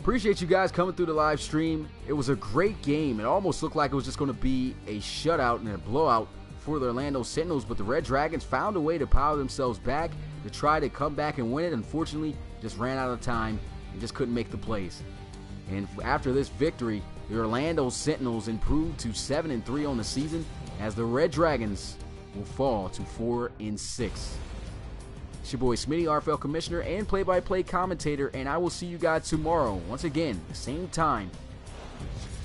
appreciate you guys coming through the live stream. It was a great game. It almost looked like it was just going to be a shutout and a blowout for the Orlando Sentinels, but the Red Dragons found a way to power themselves back to try to come back and win it. Unfortunately, just ran out of time and just couldn't make the plays. And after this victory, the Orlando Sentinels improved to 7-3 on the season, as the Red Dragons will fall to 4-6. It's your boy Smitty, RFL Commissioner and play-by-play commentator, and I will see you guys tomorrow, once again, the same time,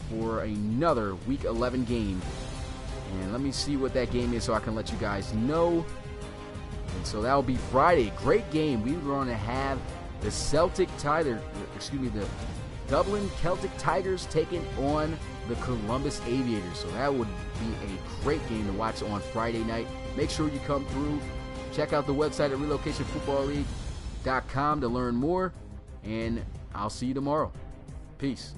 for another Week 11 game. And let me see what that game is so I can let you guys know. And so that will be Friday. Great game. We're going to have the the Dublin Celtic Tigers taking on the Columbus Aviators. So that would be a great game to watch on Friday night. Make sure you come through. Check out the website at relocationfootballleague.com to learn more. And I'll see you tomorrow. Peace.